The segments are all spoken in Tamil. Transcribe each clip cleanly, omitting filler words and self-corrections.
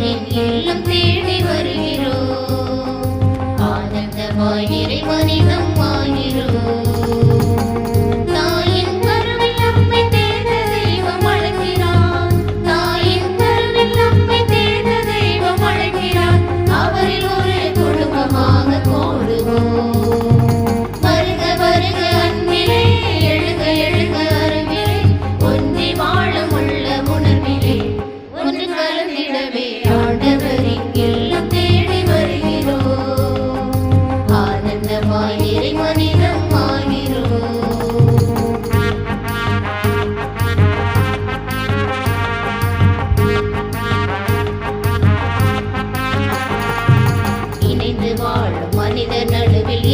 ஆண்டவரின் இல்லம் தேடி வருகிறோம். ஆனந்தமாய் இறைவனிடம் ஆகிறோம்.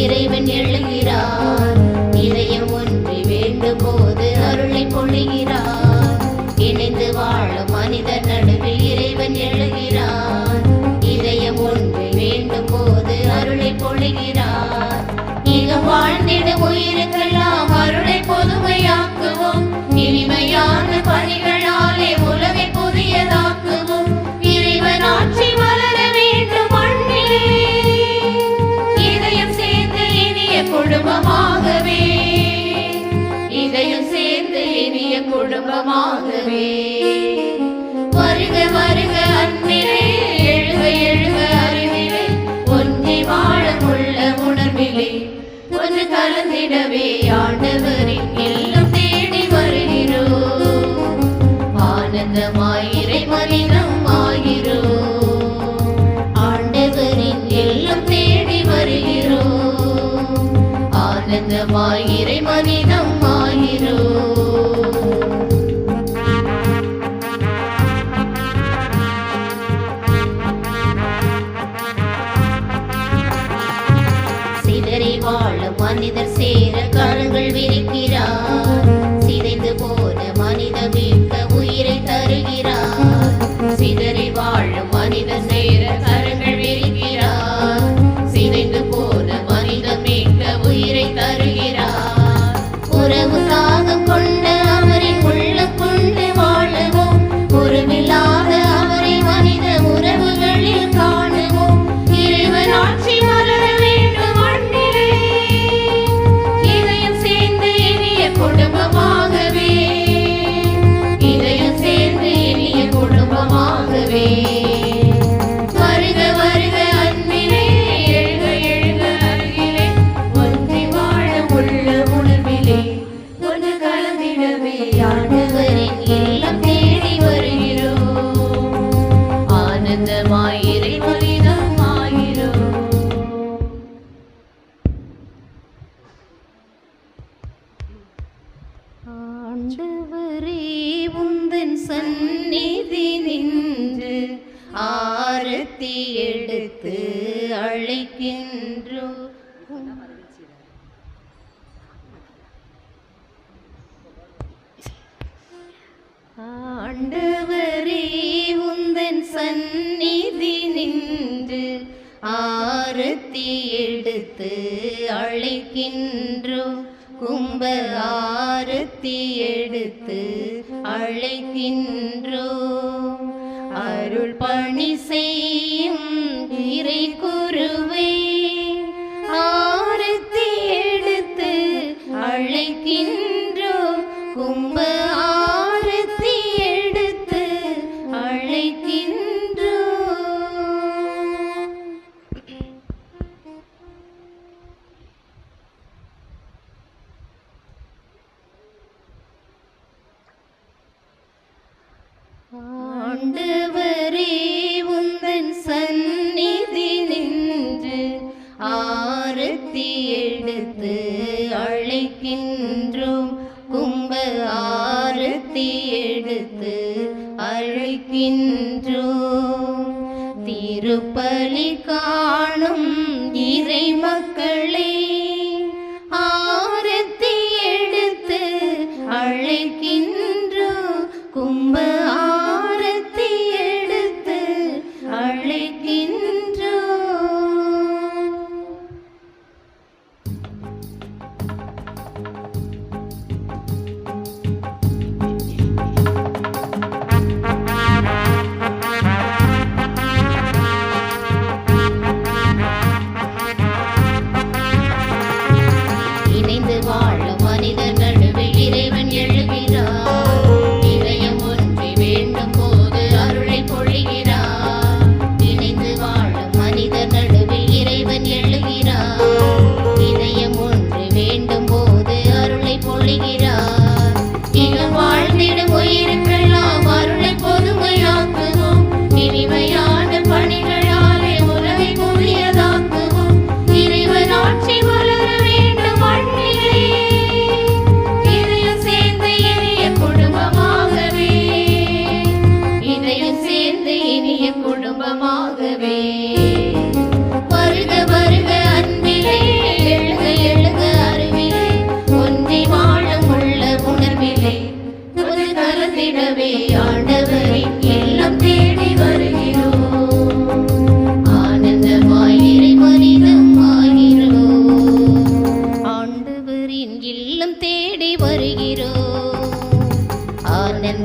இறைவன் எழுகிறார். இதயம் ஒன்றி வேண்டும் போது அருளை பொழிகிறார். இணைந்து வாழும் மனிதர் நடுவில் இறைவன் எழுகிறார். இதயம் ஒன்றி வேண்டும் போது அருளை பொழிகிறார். இக வாழ்ந்திட உயிருக்கெல்லாம் அருளை பொதுமையாக்குவோம். இனிமையான பணிகளாலே உலகை புதியதாக்குவோம். இறைவன் ஆட்சி வளர வேண்டும் மண்ணிலே. இதயம் சேர்ந்து இனிய குடும்பமாகவே, இதயம் சேர்ந்து இனிய குடும்பமாகவே. வருக வருக அன்பிலே, எழுக எழுக அறிவிலே, ஒன்றி வாழ உள்ள உணர்விலே ஒன்று கலந்திடவே ஆண்டவரின் இல்லம் தேடி வருகிறோம். ஆனந்தமாய் இறைவனிடம் ஆகிறோம். ஆண்டவரின் இல்லம் தேடி வருகிறோம். ஆனந்தமாய் இறைவனிடம் ஆகிறோம். சிதறி வாழும் மனிதர் சேர கரங்கள் விரிக்கிறார். சிதைந்து போன மனிதர் மீட்க உயிரை தருகிறார். சிதறி வாழும் மனிதர் சேர கரங்கள் விரிக்கிறார். சிதைந்து போன மனிதர் மீட்க உயிரை தருகிறார். உறவு தாகம் கொண்ட அவரின் உள்ளம் கொண்டு வாழுவோம். உறவில்லாத அவரை மனித உறவுகளில் காணுவோம். இறைவன் ஆட்சி வளர வேண்டும் மண்ணிலே. இதயம் சேர்ந்து இனிய குடும்பமாகவே, இதயம் சேர்ந்து இனிய குடும்பமாகவே. வருக வருக அன்பிலே, எழுக எழுக அருகிலே, ஒன்றி வாழ உள்ள உணர்விலே ஒன்று கலந்திடவே ஆண்டவரின் இல்லம் தேடி வருகிறோம். ஆனந்தமாய் இறைவனிடம் ஆகிறோம். ஆண்டவரே உந்தன் சந்நிதி நின்று ஆரத்தி எடுத்து அழைக்கின்றோம். ஆண்டவரே உந்தன் சந்நிதி நின்று ஆரத்தி எடுத்து அழைக்கின்றோம். கும்ப ஆரத்தி எடுத்து அழைக்கின்றோம். அருள் பணி செய்யும் இறை குருவே ஆரத்தி எடுத்து அழைக்கின்றோம். கும்ப ஆரத்தி எடுத்து அழைக்கின்றோம். ஆண்டவரே உந்தன் சந்நிதி நின்று ஆரத்தி எடுத்து அழைக்கின்றோம். கும்ப ஆரத்தி எடுத்து அழைக்கின்றோம். திருப்பலி காணும் இறை மக்களே ஆரத்தி எடுத்து அழைக்கின்றோம். கும்ப ஆரத்தி எடுத்து அழைக்கின்றோம்.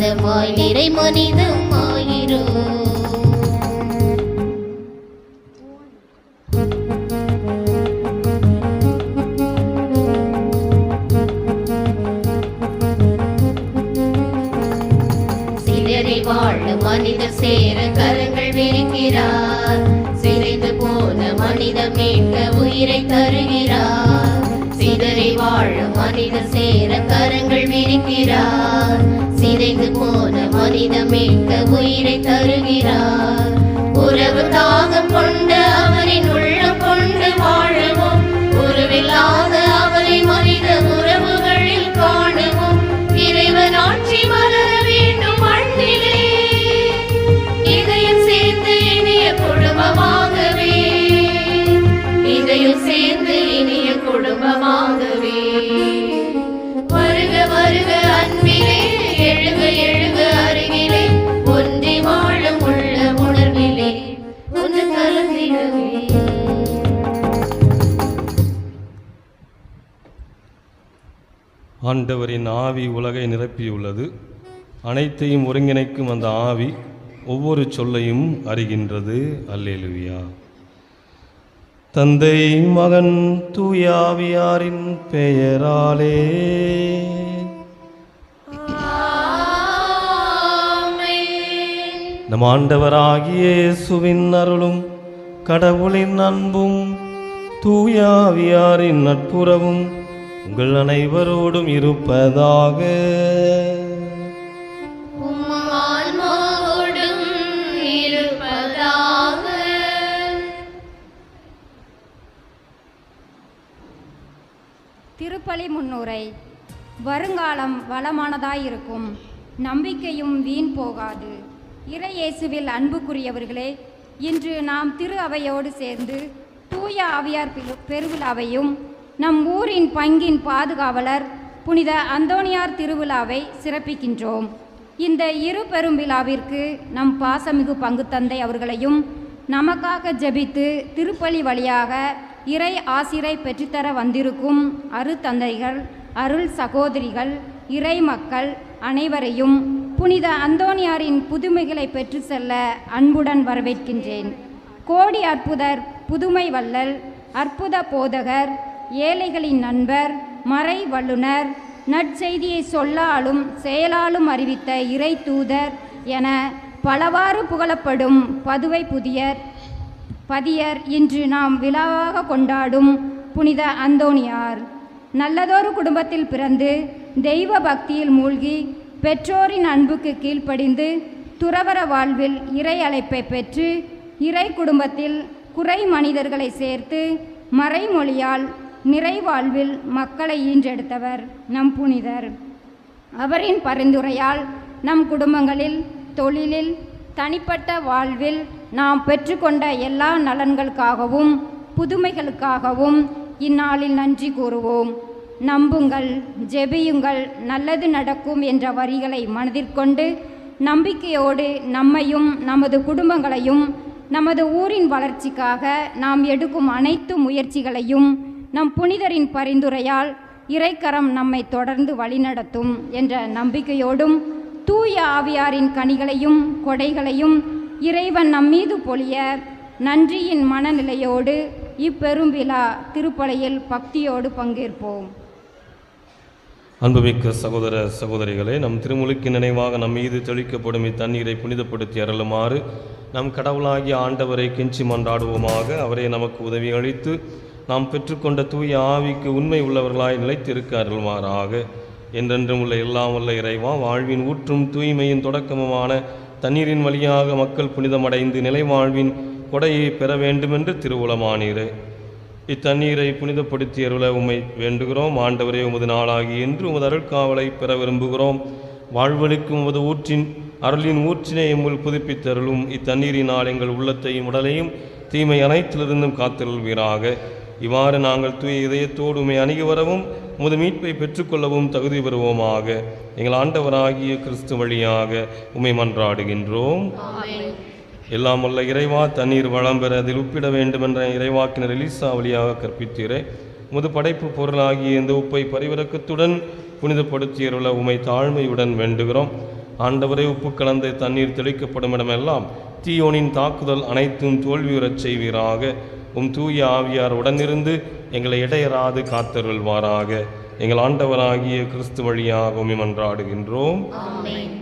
வளமாய் நிறை மனிதம் ஆயிரோ. சிதறி வாழ மனிதர் சேர கரங்கள் விரிக்கிறார். சிதைந்து போன மனிதர் மீட்க உயிரை தருகிறார். சிதறி வாழ மனிதர் சேர கரங்கள் விரிக்கிறார். சிதைந்து போன மனிதர் மீட்க உயிரை தருகிறார். உறவு தாகம் கொண்ட அவரின் உள்ளம் கொண்டு வாழவும், உறவில்லாத அவரை மனித உறவுகளில் காணுவோம். இறைவன் ஆட்சி மலர வேண்டும் மண்ணிலே, இதயம் சேர்ந்து இனிய குடும்பமாகவே, இதயம் சேர்ந்து இனிய குடும்பமாகவே. வருக வருக அன்பிலே, எழுக எழுக அருகிலே, ஒன்றி வாழும் உள்ள உணர்விலே ஒன்று கலந்திடவே. ஆண்டவரின் ஆவி உலகை நிரப்பியுள்ளது. அனைத்தையும் ஒருங்கிணைக்கும் அந்த ஆவி ஒவ்வொரு சொல்லையும் அறிகின்றது. அல்லேலூயா. தந்தை மகன் தூயாவியாரின் பெயராலே. நம் ஆண்டவராகிய இயேசுவின் அருளும் கடவுளின் அன்பும் தூயாவியாரின் நட்புறவும் உங்கள் அனைவரோடும் இருப்பதாக. திருப்பலி முன்னுரை. வருங்காலம் வளமானதாயிருக்கும், நம்பிக்கையும் வீண் போகாது. இறை இயேசுவில் அன்புக்குரியவர்களே, இன்று நாம் திரு அவையோடு சேர்ந்து தூய ஆவியார் பெருவிழாவையும் நம் ஊரின் பங்கின் பாதுகாவலர் புனித அந்தோணியார் திருவிழாவை சிறப்பிக்கின்றோம். இந்த இரு பெரும் விழாவிற்கு நம் பாசமிகு பங்கு தந்தை அவர்களையும் நமக்காக ஜெபித்து திருப்பலி வழியாக இறை ஆசிரை பெற்றுத்தர வந்திருக்கும் அருத்தந்தைகள், அருள் சகோதரிகள், இறை மக்கள் அனைவரையும் புனித அந்தோணியாரின் புதுமைகளை பெற்று செல்ல அன்புடன் வரவேற்கின்றேன். கோடி அற்புதர், புதுமை வள்ளல், அற்புத போதகர், ஏழைகளின் நண்பர், மறை வல்லுனர், நற்செய்தியை சொல்லாலும் செயலாலும் அறிவித்த இறை தூதர் என பலவாறு புகழப்படும் பதுவை பதியர் இன்று நாம் விழாவாக கொண்டாடும் புனித அந்தோணியார். நல்லதொரு குடும்பத்தில் பிறந்து தெய்வ பக்தியில் மூழ்கி பெற்றோரின் அன்புக்கு கீழ்ப்படிந்து துறவற வாழ்வில் இறை அழைப்பை பெற்று இறை குடும்பத்தில் குறை மனிதர்களை சேர்த்து மறைமொழியால் நிறைவாழ்வில் மக்களை ஈன்றெடுத்தவர் நம் புனிதர். அவரின் பரிந்துரையால் நம் குடும்பங்களில், தொழிலில், தனிப்பட்ட வாழ்வில் நாம் பெற்றுக்கொண்ட எல்லா நலன்களுக்காகவும் புதுமைகளுக்காகவும் இந்நாளில் நன்றி கூறுவோம். நம்புங்கள், ஜெபியுங்கள், நல்லது நடக்கும் என்ற வரிகளை மனதிற்கொண்டு நம்பிக்கையோடு நம்மையும் நமது குடும்பங்களையும் நமது ஊரின் வளர்ச்சிக்காக நாம் எடுக்கும் அனைத்து முயற்சிகளையும் நம் புனிதரின் பரிந்துரையால் இறைக்கரம் நம்மை தொடர்ந்து வழிநடத்தும் என்ற நம்பிக்கையோடும் தூய ஆவியாரின் கனிகளையும் கொடைகளையும் இறைவன் நம்மீது பொழிய நன்றியின் மனநிலையோடு இப்பெரும் விழா திருப்பலியில் பக்தியோடு பங்கேற்போம். அன்புமிக்க சகோதர சகோதரிகளே, நம் திருமுழுக்கு நினைவாக நம் மீது தெளிக்கப்படும் இத்தண்ணீரை புனிதப்படுத்தி அருளுமாறு நம் கடவுளாகிய ஆண்டவரை கெஞ்சி மன்றாடுவோமாக. அவரே நமக்கு உதவி அளித்து நாம் பெற்றுக்கொண்ட தூய ஆவிக்கு உண்மை உள்ளவர்களாய் நிலைத்திருக்க அருள்மாறாக. என்றென்றும் உள்ள எல்லாம் உள்ள இறைவா, வாழ்வின் ஊற்றும் தூய்மையின் தொடக்கமுமான தண்ணீரின் வழியாக மக்கள் புனிதமடைந்து நிலை வாழ்வின் கொடையை பெற வேண்டுமென்று திருவுளமானீரே. இத்தண்ணீரை புனிதப்படுத்தி அருள உம்மை வேண்டுகிறோம். ஆண்டவரே, உமது நாளாகி என்று உமது அருள்காவலை பெற விரும்புகிறோம். வாழ்வழிக்கும் உமது அருளின் ஊற்றினை எம்முள் புதுப்பித்தருளும். இத்தண்ணீரினால் எங்கள் உள்ளத்தையும் உடலையும் தீமை அனைத்திலிருந்தும் காத்தருள்வீராக. இவ்வாறு நாங்கள் தூய இதயத்தோடு உம்மை அணுகி வரவும் உமது மீட்பை பெற்றுக்கொள்ளவும் தகுதி பெறுவோமாக. எங்கள் ஆண்டவராகிய கிறிஸ்து வழியாக உம்மை மன்றாடுகின்றோம். எல்லாம் உள்ள இறைவா, தண்ணீர் வளம் பெற அதில் உப்பிட வேண்டுமென்ற இறைவாக்கினர் எலிசா வழியாக கற்பித்தீரே. உமது படைப்பு பொருளாகிய இந்த உப்பை பரிவிரக்கத்துடன் புனிதப்படுத்தியருள உம்மை தாழ்மையுடன் வேண்டுகிறோம். ஆண்டவரே, உப்பு கலந்து தண்ணீர் தெளிக்கப்படும் இடமெல்லாம் தீயோனின் தாக்குதல் அனைத்தும் தோல்வியுறச் செய்வீராக. தூய ஆவியார் உடனிருந்து எங்களை இடையராது காத்தருள்வாராக. எங்கள் ஆண்டவராகிய கிறிஸ்து வழியாக மன்றாடுகின்றோம். ஆமென்.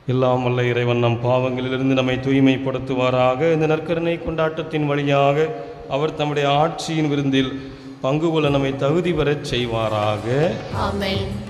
எல்லாம் வல்ல இறைவன் நம் பாவங்களிலிருந்து நம்மை தூய்மைப்படுத்துவாராக. இந்த நற்கருணை கொண்டாட்டத்தின் வழியாக அவர் தம்முடைய ஆட்சியின் விருந்தில் பங்கு கொள்ள நம்மை தகுதி பெறச் செய்வாராக. ஆமென். ஆமென்.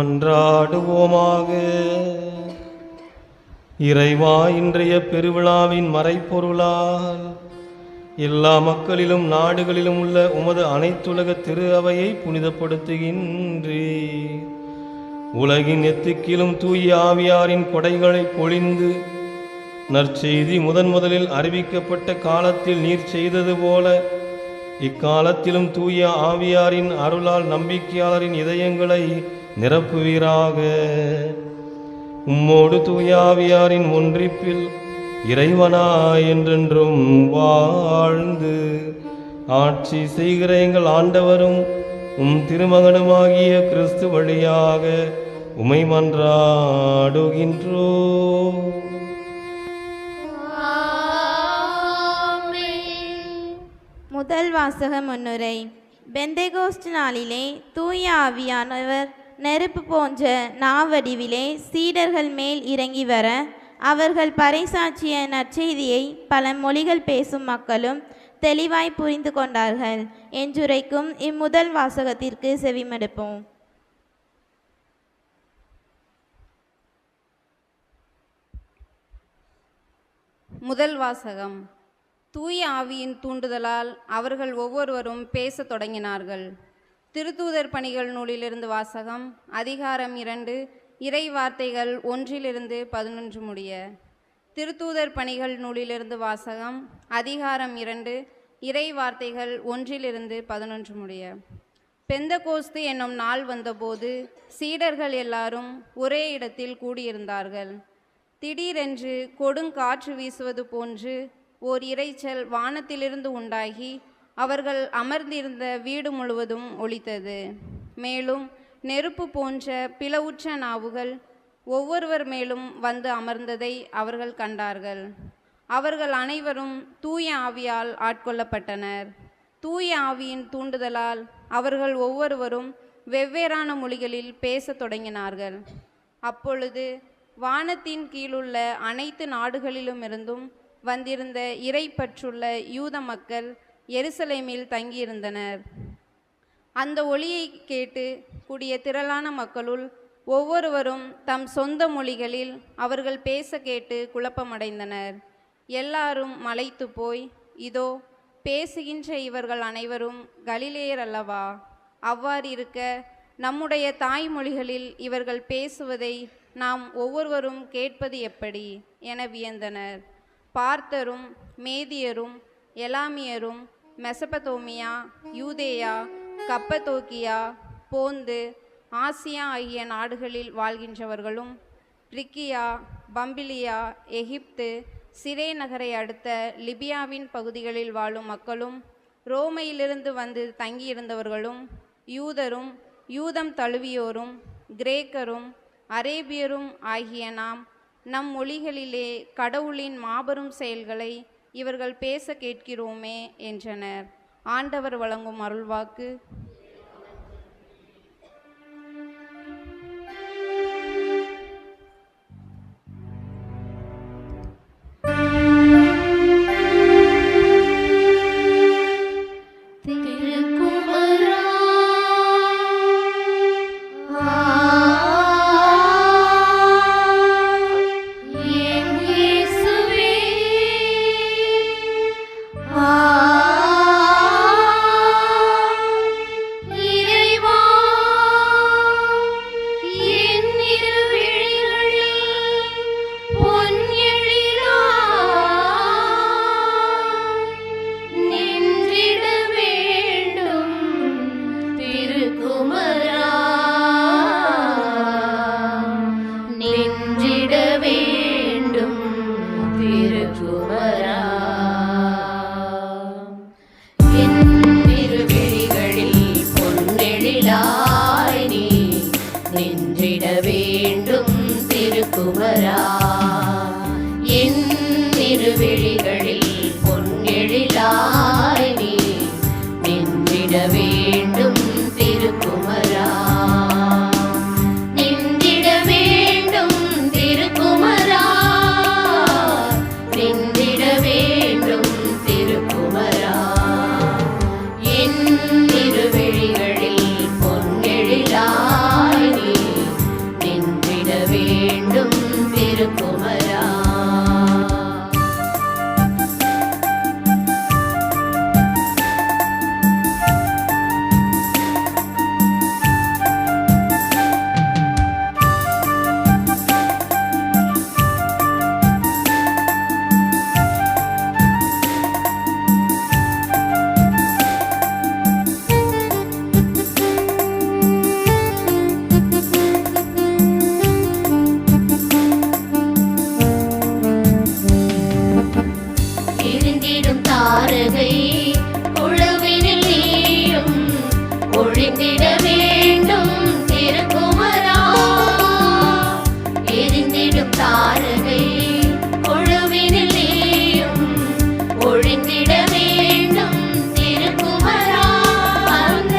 மன்றாடுவோமாக. இறைவா, இன்றைய பெருவிழாவின் மறைப்பொருளால் எல்லா மக்களிலும் நாடுகளிலும் உள்ள உமது அனைத்துலக திரு அவையை புனிதப்படுத்துகின்றே. உலகின் எத்திக்கிலும் தூய ஆவியாரின் கொடைகளை பொழிந்து நற்செய்தி முதலில் அறிவிக்கப்பட்ட காலத்தில் நீர் செய்தது போல இக்காலத்திலும் தூய ஆவியாரின் அருளால் நம்பிக்கையாளரின் இதயங்களை நிரப்புவீராக. உம்மோடு தூய ஆவியாரின் ஒன்றிப்பில் இறைவனா என்றென்றும் வாழ்ந்து ஆட்சி செய்கிற எங்கள் ஆண்டவரும் திருமகனுமாகிய கிறிஸ்து வழியாக உமை மன்றாடுகின்றோ. முதல் வாசக முன்னுரை. பெந்தெகோஸ்ட் நாளிலே தூய ஆவியானவர் நெருப்பு போன்ற நாவடிவிலே சீடர்கள் மேல் இறங்கி வர அவர்கள் பறைசாற்றிய நற்செய்தியை பல மொழிகள் பேசும் மக்களும் தெளிவாய் புரிந்து கொண்டார்கள் என்றுரைக்கும் இம்முதல் வாசகத்திற்கு செவிமடுப்போம். முதல் வாசகம். தூய ஆவியின் தூண்டுதலால் அவர்கள் ஒவ்வொருவரும் பேசத் தொடங்கினார்கள். திருத்தூதர் பணிகள் நூலிலிருந்து வாசகம். அதிகாரம் 2, இறை வார்த்தைகள் 1-11 முடிய. திருத்தூதர் பணிகள் நூலிலிருந்து வாசகம். அதிகாரம் 2, இறை வார்த்தைகள் 1-11 முடிய. பெந்தகோஸ்து என்னும் நாள் வந்தபோது சீடர்கள் எல்லாரும் ஒரே இடத்தில் கூடியிருந்தார்கள். திடீரென்று கொடுங்காற்று வீசுவது போன்று ஓர் இரைச்சல் வானத்திலிருந்து உண்டாகி அவர்கள் அமர்ந்திருந்த வீடு முழுவதும் ஒலித்தது. மேலும் நெருப்பு போன்ற பிளவுற்ற நாவுகள் ஒவ்வொருவர் மேலும் வந்து அமர்ந்ததை அவர்கள் கண்டார்கள். அவர்கள் அனைவரும் தூய ஆவியால் ஆட்கொள்ளப்பட்டனர். தூய ஆவியின் தூண்டுதலால் அவர்கள் ஒவ்வொருவரும் வெவ்வேறான மொழிகளில் பேசத் தொடங்கினார்கள். அப்பொழுது வானத்தின் கீழுள்ள அனைத்து நாடுகளிலுமிருந்தும் வந்திருந்த இறைப்பற்றுள்ள யூத மக்கள் எருசலேமில் தங்கியிருந்தனர். அந்த ஒலியை கேட்டு கூடிய திரளான மக்களுள் ஒவ்வொருவரும் தம் சொந்த மொழிகளில் அவர்கள் பேச கேட்டு குழப்பமடைந்தனர். எல்லாரும் மலைத்து போய், இதோ பேசுகின்ற இவர்கள் அனைவரும் கலிலேயர் அல்லவா? அவ்வாறிருக்க நம்முடைய தாய்மொழிகளில் இவர்கள் பேசுவதை நாம் ஒவ்வொருவரும் கேட்பது எப்படி என வியந்தனர். பார்த்தரும் மேதியரும் எலாமியரும் மெசபதோமியா, யூதேயா, கப்பதோக்கியா, போந்து, ஆசியா ஆகிய நாடுகளில் வாழ்கின்றவர்களும் பிரிக்கியா, பம்பிலியா, எகிப்து, சிரே நகரை அடுத்த லிபியாவின் பகுதிகளில் வாழும் மக்களும் ரோமையிலிருந்து வந்து தங்கியிருந்தவர்களும் யூதரும் யூதம் தழுவியோரும் கிரேக்கரும் அரேபியரும் ஆகிய நாம் நம் மொழிகளிலே கடவுளின் மாபெரும் செயல்களை இவர்கள் பேச கேட்கிறோமே என்றனர். ஆண்டவர் வழங்கும் அருள்வாக்கு. ஒழிந்திட வேண்டும் திருக்குமரா. எரிந்திடும் தாரகை கொழுவினில் நீயும் ஒழிந்திட வேண்டும் திருக்குமரா. அந்த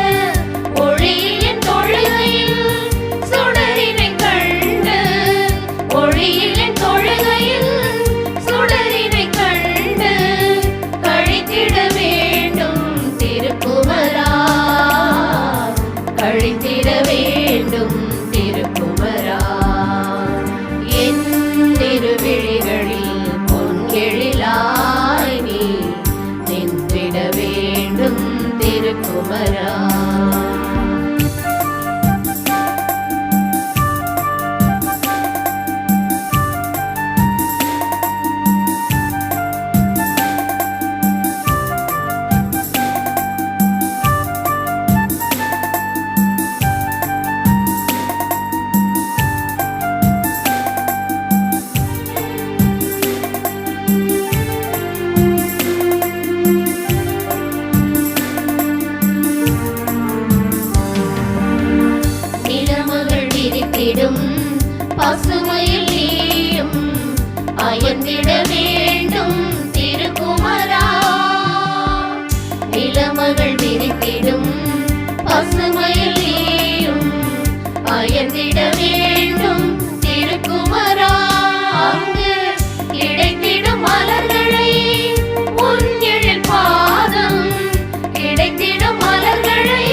ஒளியின் தொழுகையில் சுடரினை கண்டு, ஒளியின் தொழுகையில் சுடரினை கண்டு கழித்திட வேண்டும் திருக்குமரா, கழித்திட வேண்டும் திருக்குமரா. என் திருவிழிகளில் பொன் எழிலாய் நீ நின்றிட வேண்டும் திருக்குமரா. நிலமகள் விரித்திடும் பசுமையில் நீயும் அயர்ந்திட வேண்டும் திருக்குமரா. நிலமகள் விரித்திடும் பசுமையில் நீயும் அயர்ந்திட வேண்டும் திருக்குமரா. அங்கு கிடைத்திடும் மலர்களை உன் எழில் பாதம், கிடைத்திடும் மலர்களை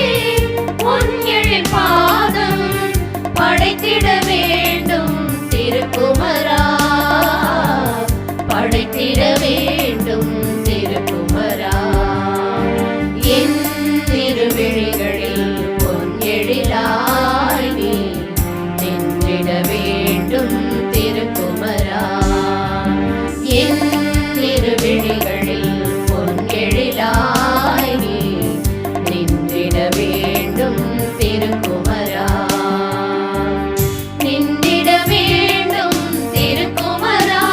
உன் எழில் பாதம் படைத்திட வேண்டும் திருக்குமரா, படைத்திட வேண்டும் திருக்குமரா. என் திருவிழிகளில் பொன் எழிலாய் நீ நின்றிட வேண்டும் திருக்குமரா. என் திருவிழிகளில் பொன் எழிலாய் நீ நின்றிட வேண்டும் திருக்குமரா, நின்றிட வேண்டும் திருக்குமரா,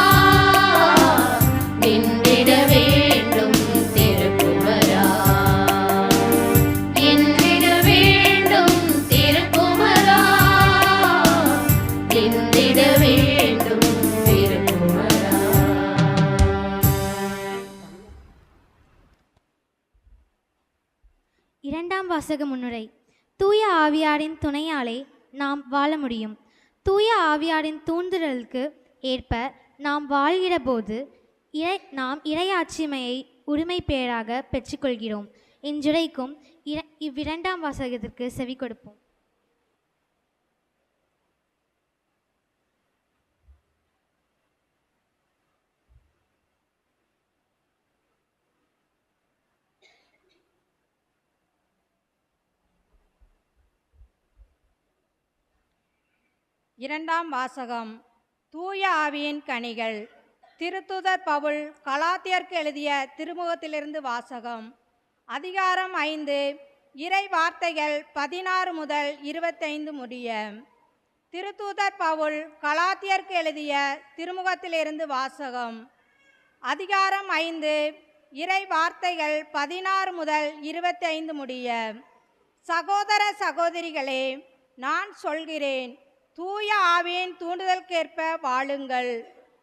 நின்றிட வேண்டும் திருக்குமரா, நின்றிட வேண்டும் திருக்குமரா, நின்றிட வேண்டும் திருக்குமரா. இரண்டாம் வாசக முன்னுரை. தூய ஆவியாரின் துணையாலே நாம் வாழ முடியும். தூய ஆவியாரின் தூண்டுதலுக்கு ஏற்ப நாம் வாழ்கிற போது நாம் இறையாட்சிமையை உரிமை பேராக பெற்றுக்கொள்கிறோம். இன்றுரைக்கும் இவ்விரண்டாம் வாசகத்திற்கு செவி கொடுப்போம். இரண்டாம் வாசகம். தூய ஆவியின் கனிகள். திருத்தூதர் பவுல் கலாத்தியருக்கு எழுதிய திருமுகத்திலிருந்து வாசகம். அதிகாரம் 5, இறை வார்த்தைகள் 16 முதல் 25 முடிய. திருத்தூதர் பவுல் கலாத்தியருக்கு எழுதிய திருமுகத்திலிருந்து வாசகம். அதிகாரம் 5, இறை வார்த்தைகள் 16 முதல் 25 முடிய. சகோதர சகோதரிகளே, நான் சொல்கிறேன், தூய ஆவியின் தூண்டுதலுக்கேற்ப வாழுங்கள்.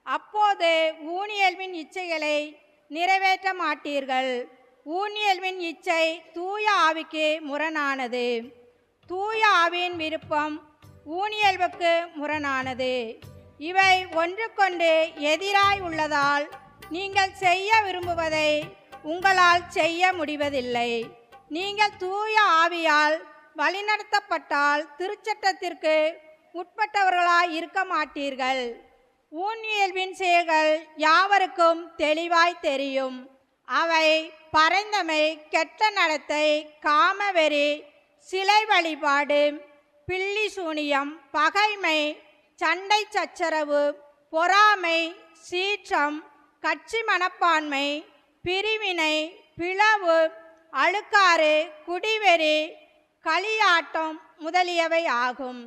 அப்போது ஊனியல்வின் இச்சைகளை நிறைவேற்ற மாட்டீர்கள். ஊனியல்வின் இச்சை தூய ஆவிக்கு முரணானது. தூய ஆவியின் விருப்பம் ஊனியல்வுக்கு முரணானது. இவை ஒன்றுக்கொண்டு எதிராய் உள்ளதால் நீங்கள் செய்ய விரும்புவதை உங்களால் செய்ய முடிவதில்லை. நீங்கள் தூய ஆவியால் வழிநடத்தப்பட்டால் திருச்சட்டத்திற்கு உட்பட்டவர்களாய் இருக்க மாட்டீர்கள். ஊனியல்வின் செயல்கள் யாவருக்கும் தெளிவாய் தெரியும். அவை பரந்தமை, கெட்ட நடத்தை, காமவெறி, சிலை வழிபாடு, பில்லி சூனியம், பகைமை, சண்டை சச்சரவு, பொறாமை, சீற்றம், கட்சி மனப்பான்மை, பிரிவினை, பிளவு, அழுக்காறு, குடிவெறி, களியாட்டம் முதலியவை ஆகும்.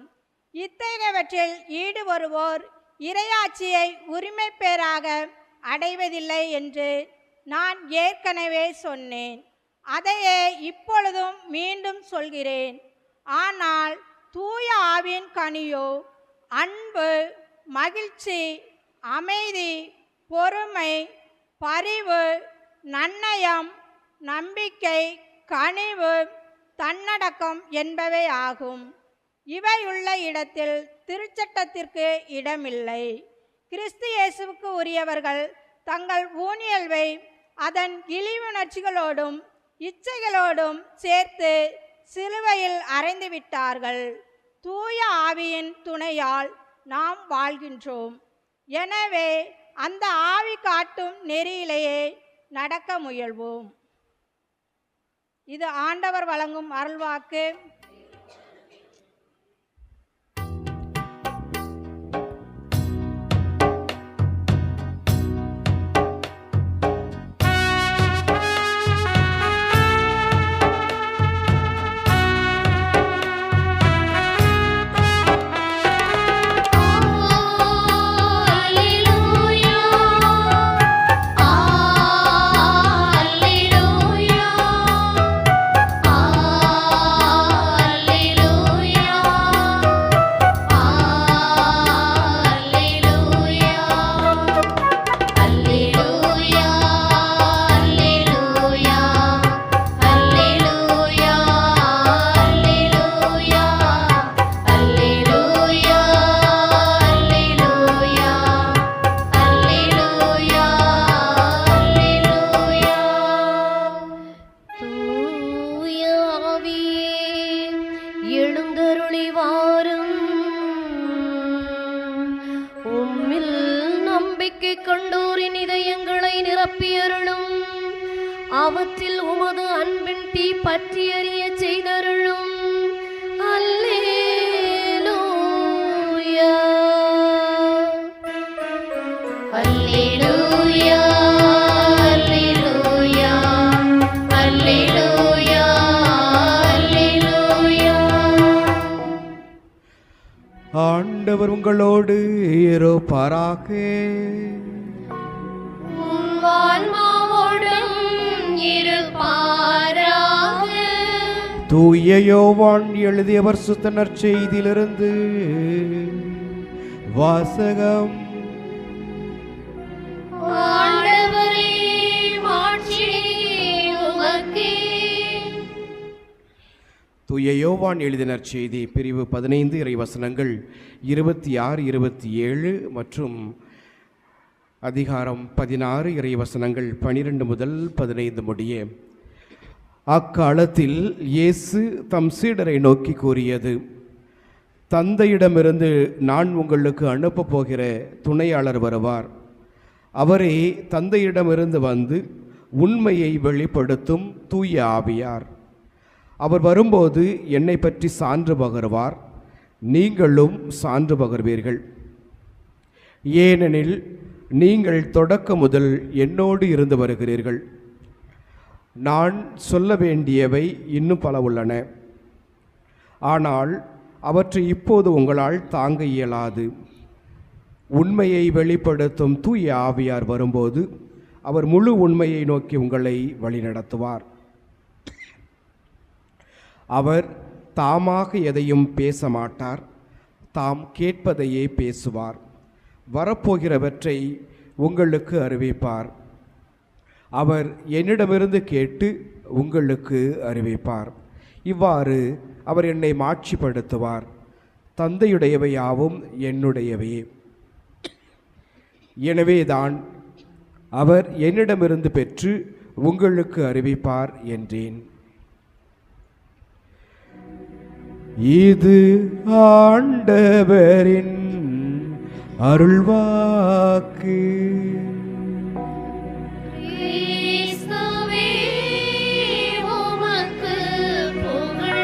இத்தகையவற்றில் ஈடுபடுவோர் இறையாட்சியை உரிமை பேராக அடைவதில்லை என்று நான் ஏற்கனவே சொன்னேன். அதையே இப்பொழுதும் மீண்டும் சொல்கிறேன். ஆனால் தூய ஆவியின் கனியோ அன்பு, மகிழ்ச்சி, அமைதி, பொறுமை, பரிவு, நன்னயம், நம்பிக்கை, கனிவு, தன்னடக்கம் என்பவை ஆகும். இவையுள்ள இடத்தில் திருச்சட்டத்திற்கு இடமில்லை. கிறிஸ்து இயேசுவுக்கு உரியவர்கள் தங்கள் ஊனியல்வை அதன் இழிவுணர்ச்சிகளோடும் இச்சைகளோடும் சேர்த்து சிலுவையில் அறைந்து விட்டார்கள். தூய ஆவியின் துணையால் நாம் வாழ்கின்றோம். எனவே அந்த ஆவி காட்டும் நெறியிலேயே நடக்க முயல்வோம். இது ஆண்டவர் வழங்கும் அருள்வாக்கு. கொண்டோரின் இதயங்களை நிரப்பியருளும். அவற்றில் உமது அன்பின் தீ பற்றி எரிய செய்தருளும். அல்லேலூயா, அல்லேலூயா, அல்லேலூயா, அல்லேலூயா, அல்லேலூயா. ஆண்டவர் உங்களோடு இருப்பாராக. ஆன்மாவோடும் இருப்பாராக. தூய யோவான் எழுதியவர் சுத்த நற்செய்தியிலிருந்து வாசகம். ஆண்டவரே, மாட்சி உமக்கே. தூய யோவான் எழுதிய நற்செய்தி பிரிவு 15 இறைவசனங்கள் 26, 27 மற்றும் அதிகாரம் 16 இறைவசனங்கள் 12 முதல் 15 முடிய. அக்காலத்தில் இயேசு தம் சீடரை நோக்கி கூறியது: தந்தையிடமிருந்து நான் உங்களுக்கு அனுப்பப் போகிற துணையாளர் வருவார். அவரே தந்தையிடமிருந்து வந்து உண்மையை வெளிப்படுத்தும் தூய ஆவியார். அவர் வரும்போது என்னை பற்றி சான்று பகர்வார். நீங்களும் சான்று பகர்வீர்கள். ஏனெனில் நீங்கள் தொடக்க முதல் என்னோடு இருந்து வருகிறீர்கள். நான் சொல்ல வேண்டியவை இன்னும் பல உள்ளன, ஆனால் அவற்றை இப்போது உங்களால் தாங்க இயலாது. உண்மையை வெளிப்படுத்தும் தூய ஆவியார் வரும்போது அவர் முழு உண்மையை நோக்கி உங்களை வழிநடத்துவார். அவர் தாமாக எதையும் பேச மாட்டார், தாம் கேட்பதையே பேசுவார். வரப்போகிறவற்றை உங்களுக்கு அறிவிப்பார். அவர் என்னிடமிருந்து கேட்டு உங்களுக்கு அறிவிப்பார். இவ்வாறு அவர் என்னை மாட்சிப்படுத்துவார். தந்தையுடையவை யாவும் என்னுடையவையே. எனவேதான் அவர் என்னிடமிருந்து பெற்று உங்களுக்கு அறிவிப்பார் என்றேன். இது ஆண்டவரின் அருள்வாக்கு. கிறிஸ்துவே, உமக்கு புகழ்.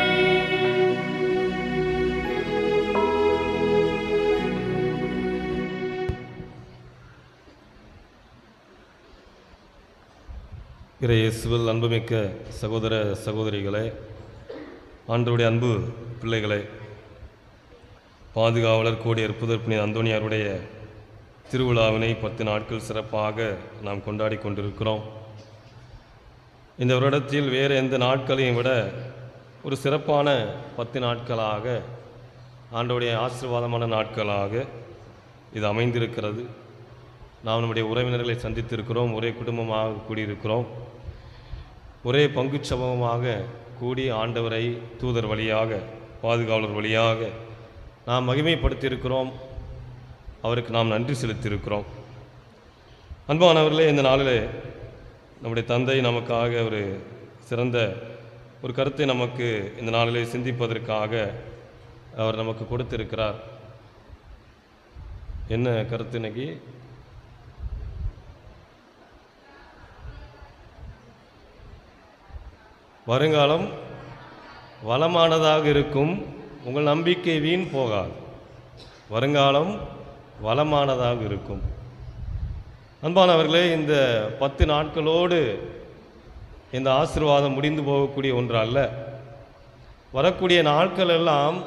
இயேசுவில் அன்புமிக்க சகோதர சகோதரிகளே, ஆண்டவருடைய அன்பு பிள்ளைகளே, பாதுகாவலர் கோடியர் புதற்பினி அந்தோணியாருடைய திருவிழாவினை 10 நாட்கள் சிறப்பாக நாம் கொண்டாடி கொண்டிருக்கிறோம். இந்த வருடத்தில் வேறு எந்த நாட்களையும் விட ஒரு சிறப்பான 10 நாட்களாக, ஆண்டவருடைய ஆசீர்வாதமான நாட்களாக இது அமைந்திருக்கிறது. நாம் நம்முடைய உறவினர்களை சந்தித்திருக்கிறோம், ஒரே குடும்பமாக கூடியிருக்கிறோம், ஒரே பங்கு சமூகமாக கூடி ஆண்டவரை தூதர் வழியாக, பாதுகாவலர் வழியாக நாம் மகிமைப்படுத்தியிருக்கிறோம். அவருக்கு நாம் நன்றி செலுத்தியிருக்கிறோம். அன்பானவர்களே, இந்த நாளில் நம்முடைய தந்தை நமக்காக ஒரு சிறந்த ஒரு கருத்தை நமக்கு இந்த நாளிலே சிந்திப்பதற்காக அவர் நமக்கு கொடுத்திருக்கிறார். என்ன கருத்து இன்னைக்கு? வருங்காலம் வளமானதாக இருக்கும், உங்கள் நம்பிக்கை வீண் போகாது. வருங்காலம் வளமானதாக இருக்கும். அன்பானவர்களே, இந்த 10 நாட்களோடு இந்த ஆசீர்வாதம் முடிந்து போகக்கூடிய ஒன்று அல்ல. வரக்கூடிய நாட்கள் எல்லாம்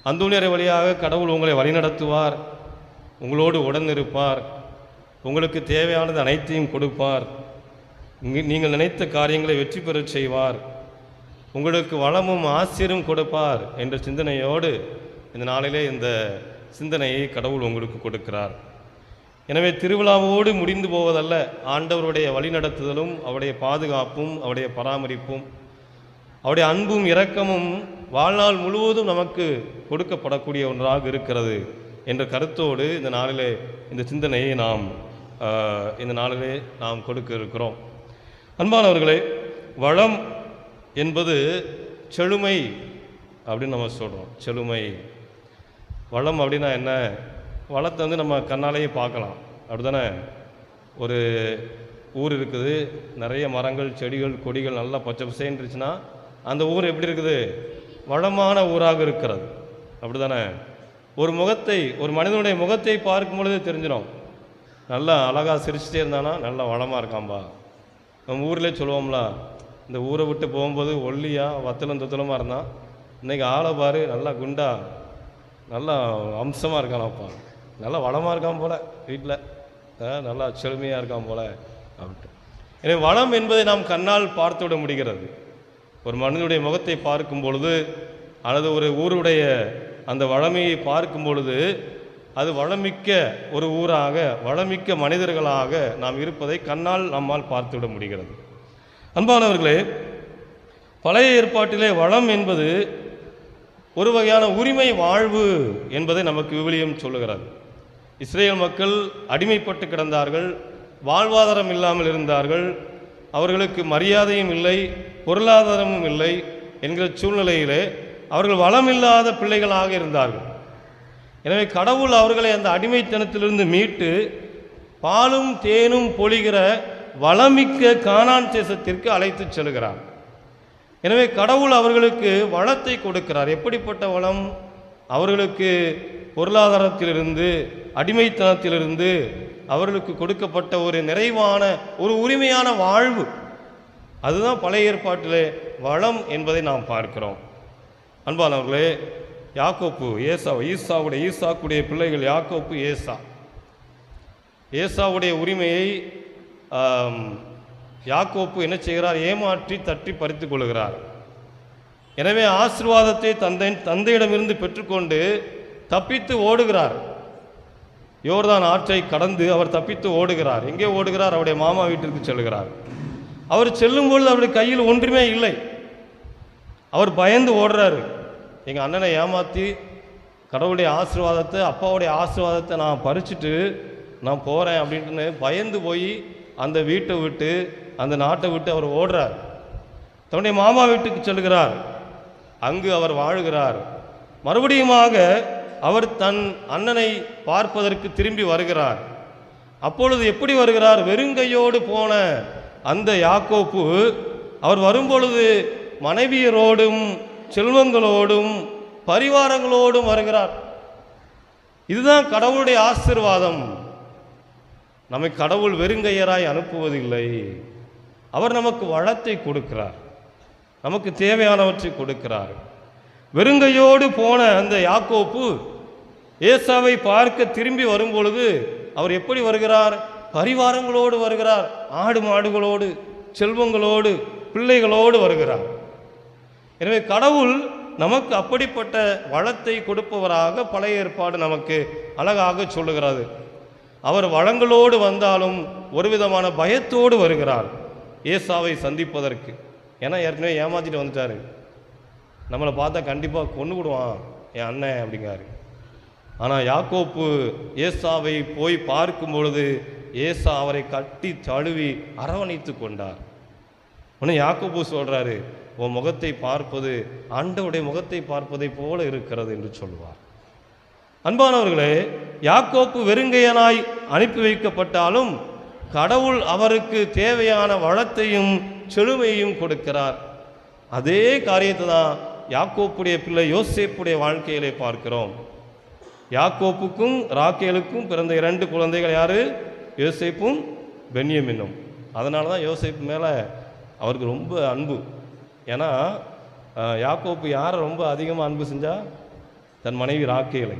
அந்தோனியர் வழியாக கடவுள் உங்களை வழிநடத்துவார், உங்களோடு உடனிருப்பார், உங்களுக்கு தேவையானது அனைத்தையும் கொடுப்பார், நீங்கள் நினைத்த காரியங்களை வெற்றி பெறச் செய்வார், உங்களுக்கு வளமும் ஆசிரும் கொடுப்பார் என்ற சிந்தனையோடு இந்த நாளிலே இந்த சிந்தனையை கடவுள் உங்களுக்கு கொடுக்கிறார். எனவே திருவிழாவோடு முடிந்து போவதல்ல, ஆண்டவருடைய வழிநடத்துதலும் அவருடைய பாதுகாப்பும் அவருடைய பராமரிப்பும் அவருடைய அன்பும் இரக்கமும் வாழ்நாள் முழுவதும் நமக்கு கொடுக்கப்படக்கூடிய ஒன்றாக இருக்கிறது என்ற கருத்தோடு இந்த நாளிலே இந்த சிந்தனையை இந்த நாளிலே நாம் கொடுக்க இருக்கிறோம். அன்பானவர்களே, வளம் என்பது செழுமை அப்படின்னு நம்ம சொல்கிறோம். செழுமை, வளம் அப்படின்னா என்ன? வளத்தை நம்ம கண்ணாலேயே பார்க்கலாம், அப்படி தானே? ஒரு ஊர் இருக்குது, நிறைய மரங்கள் செடிகள் கொடிகள் நல்லா பச்சை பசேன்னு இருந்துச்சுன்னா அந்த ஊர் எப்படி இருக்குது? வளமான ஊராக இருக்கிறது, அப்படி தானே? ஒரு மனிதனுடைய முகத்தை பார்க்கும் பொழுது தெரிஞ்சிடும், நல்லா அழகாக சிரிச்சுட்டே இருந்தானா நல்லா வளமாக இருக்காம்பா. நம்ம ஊரில் சொல்லுவோம்ல, இந்த ஊரை விட்டு போகும்போது ஒல்லியாக வத்தலும் தொத்தலமாக இருந்தான், இன்றைக்கி ஆளை பாரு நல்லா குண்டா நல்லா அம்சமாக இருக்கானாப்பா, நல்லா வளமாக இருக்கான் போல், வீட்டில் நல்லா செழுமையாக இருக்கான் போல் அப்படின்ட்டு. எனவே வளம் என்பதை நாம் கண்ணால் பார்த்து விட முடிகிறது. ஒரு மனிதனுடைய முகத்தை பார்க்கும் பொழுது அல்லது ஒரு ஊருடைய அந்த வளமையை பார்க்கும் பொழுது அது வளமிக்க ஒரு ஊராக, வளமிக்க மனிதர்களாக நாம் இருப்பதை கண்ணால் நம்மால் பார்த்துவிட முடிகிறது. அன்பானவர்களே, பழைய ஏற்பாட்டிலே வளம் என்பது ஒரு வகையான உரிமை வாழ்வு என்பதை நமக்கு விவிலியம் சொல்லுகிறது. இஸ்ரேல் மக்கள் அடிமைப்பட்டு கிடந்தார்கள், வாழ்வாதாரம் இல்லாமல் இருந்தார்கள், அவர்களுக்கு மரியாதையும் இல்லை, பொருளாதாரமும் இல்லை என்கிற சூழ்நிலையிலே அவர்கள் வளமில்லாத பிள்ளைகளாக இருந்தார்கள். எனவே கடவுள் அவர்களை அந்த அடிமைத்தனத்திலிருந்து மீட்டு பாலும் தேனும் பொழிகிற வளமிக்க கானான் தேசத்திற்கு அழைத்து செல்கிறார். எனவே கடவுள் அவர்களுக்கு வளத்தை கொடுக்கிறார். எப்படிப்பட்ட வளம்? அவர்களுக்கு பொருளாதாரத்திலிருந்து, அடிமைத்தனத்திலிருந்து அவர்களுக்கு கொடுக்கப்பட்ட ஒரு நிறைவான ஒரு உரிமையான வாழ்வு. அதுதான் பழைய ஏற்பாட்டிலே வளம் என்பதை நாம் பார்க்கிறோம். அன்பானவர்களே, யாக்கோப்பு ஈசாவுடைய பிள்ளைகள் யாக்கோப்பு ஏசாவுடைய உரிமையை யாக்கோப்பு என்ன செய்கிறார்? ஏமாற்றி தட்டி பறித்து கொள்கிறார். எனவே ஆசீர்வாதத்தை தந்தையிடமிருந்து பெற்றுக்கொண்டு தப்பித்து ஓடுகிறார். யோர்தான் ஆற்றை கடந்து அவர் தப்பித்து ஓடுகிறார். எங்கே ஓடுகிறார்? அவருடைய மாமா வீட்டிற்கு செல்கிறார். அவர் செல்லும்பொழுது அவருடைய கையில் ஒன்றுமே இல்லை. அவர் பயந்து ஓடுறாரு. எங்கள் அண்ணனை ஏமாற்றி கடவுளுடைய ஆசீர்வாதத்தை, அப்பாவுடைய ஆசீர்வாதத்தை நான் பறிச்சுட்டு நான் போகிறேன் அப்படின்ட்டு பயந்து போய் அந்த வீட்டை விட்டு, அந்த நாட்டை விட்டு அவர் ஓடுறார். தன்னுடைய மாமா வீட்டுக்கு செல்கிறார். அங்கு அவர் வாழுகிறார். மறுபடியுமாக அவர் தன் அண்ணனை பார்ப்பதற்கு திரும்பி வருகிறார். அப்பொழுது எப்படி வருகிறார்? வெறுங்கையோடு போன அந்த யாக்கோப்பு அவர் வரும்பொழுது மனைவியரோடும் செல்வங்களோடும் பரிவாரங்களோடும் வருகிறார். இதுதான் கடவுளுடைய ஆசீர்வாதம். நம்மை கடவுள் வெறுங்கையராய் அனுப்புவதில்லை. அவர் நமக்கு வளத்தை கொடுக்கிறார், நமக்கு தேவையானவற்றை கொடுக்கிறார். வெறுங்கையோடு போன அந்த யாக்கோப்பு ஏசாவை பார்க்க திரும்பி வரும்பொழுது அவர் எப்படி வருகிறார்? பரிவாரங்களோடு வருகிறார். ஆடு மாடுகளோடு, செல்வங்களோடு பிள்ளைகளோடு வருகிறார். எனவே கடவுள் நமக்கு அப்படிப்பட்ட வளத்தை கொடுப்பவராக பழைய ஏற்பாடு நமக்கு அழகாக சொல்லுகிறது. அவர் வளங்களோடு வந்தாலும் ஒரு விதமான பயத்தோடு வருகிறார் ஏசாவை சந்திப்பதற்கு. ஏன்னா ஏற்கனவே ஏமாத்திட்டு வந்துட்டாரு, நம்மளை பார்த்தா கண்டிப்பாக கொண்டு விடுவான் என் அண்ணன் அப்படிங்காரு. ஆனால் யாக்கோப்பு ஏசாவை போய் பார்க்கும் பொழுது ஏசா அவரை கட்டி தழுவி அரவணைத்து கொண்டார். உடனே யாக்கோப்பு சொல்றாரு, உன் முகத்தை பார்ப்பது ஆண்டவருடைய முகத்தை பார்ப்பதை போல இருக்கிறது என்று சொல்லுவார். அன்பானவர்களே, யாக்கோப்பு வெறுங்கையனாய் அனுப்பி வைக்கப்பட்டாலும் கடவுள் அவருக்கு தேவையான வளத்தையும் செழுமையையும் கொடுக்கிறார். அதே காரியத்தை தான் யாக்கோப்புடைய பிள்ளை யோசேப்புடைய வாழ்க்கையிலே பார்க்கிறோம். யாக்கோப்புக்கும் ராக்கேலுக்கும் பிறந்த 2 குழந்தைகள் யாரு? யோசேப்பும் பென்யமினும். அதனால தான் யோசேப்பு மேலே அவருக்கு ரொம்ப அன்பு. ஏன்னா யாக்கோப்பு யாரை ரொம்ப அதிகமாக அன்பு செஞ்சா? தன் மனைவி ராக்கேலை.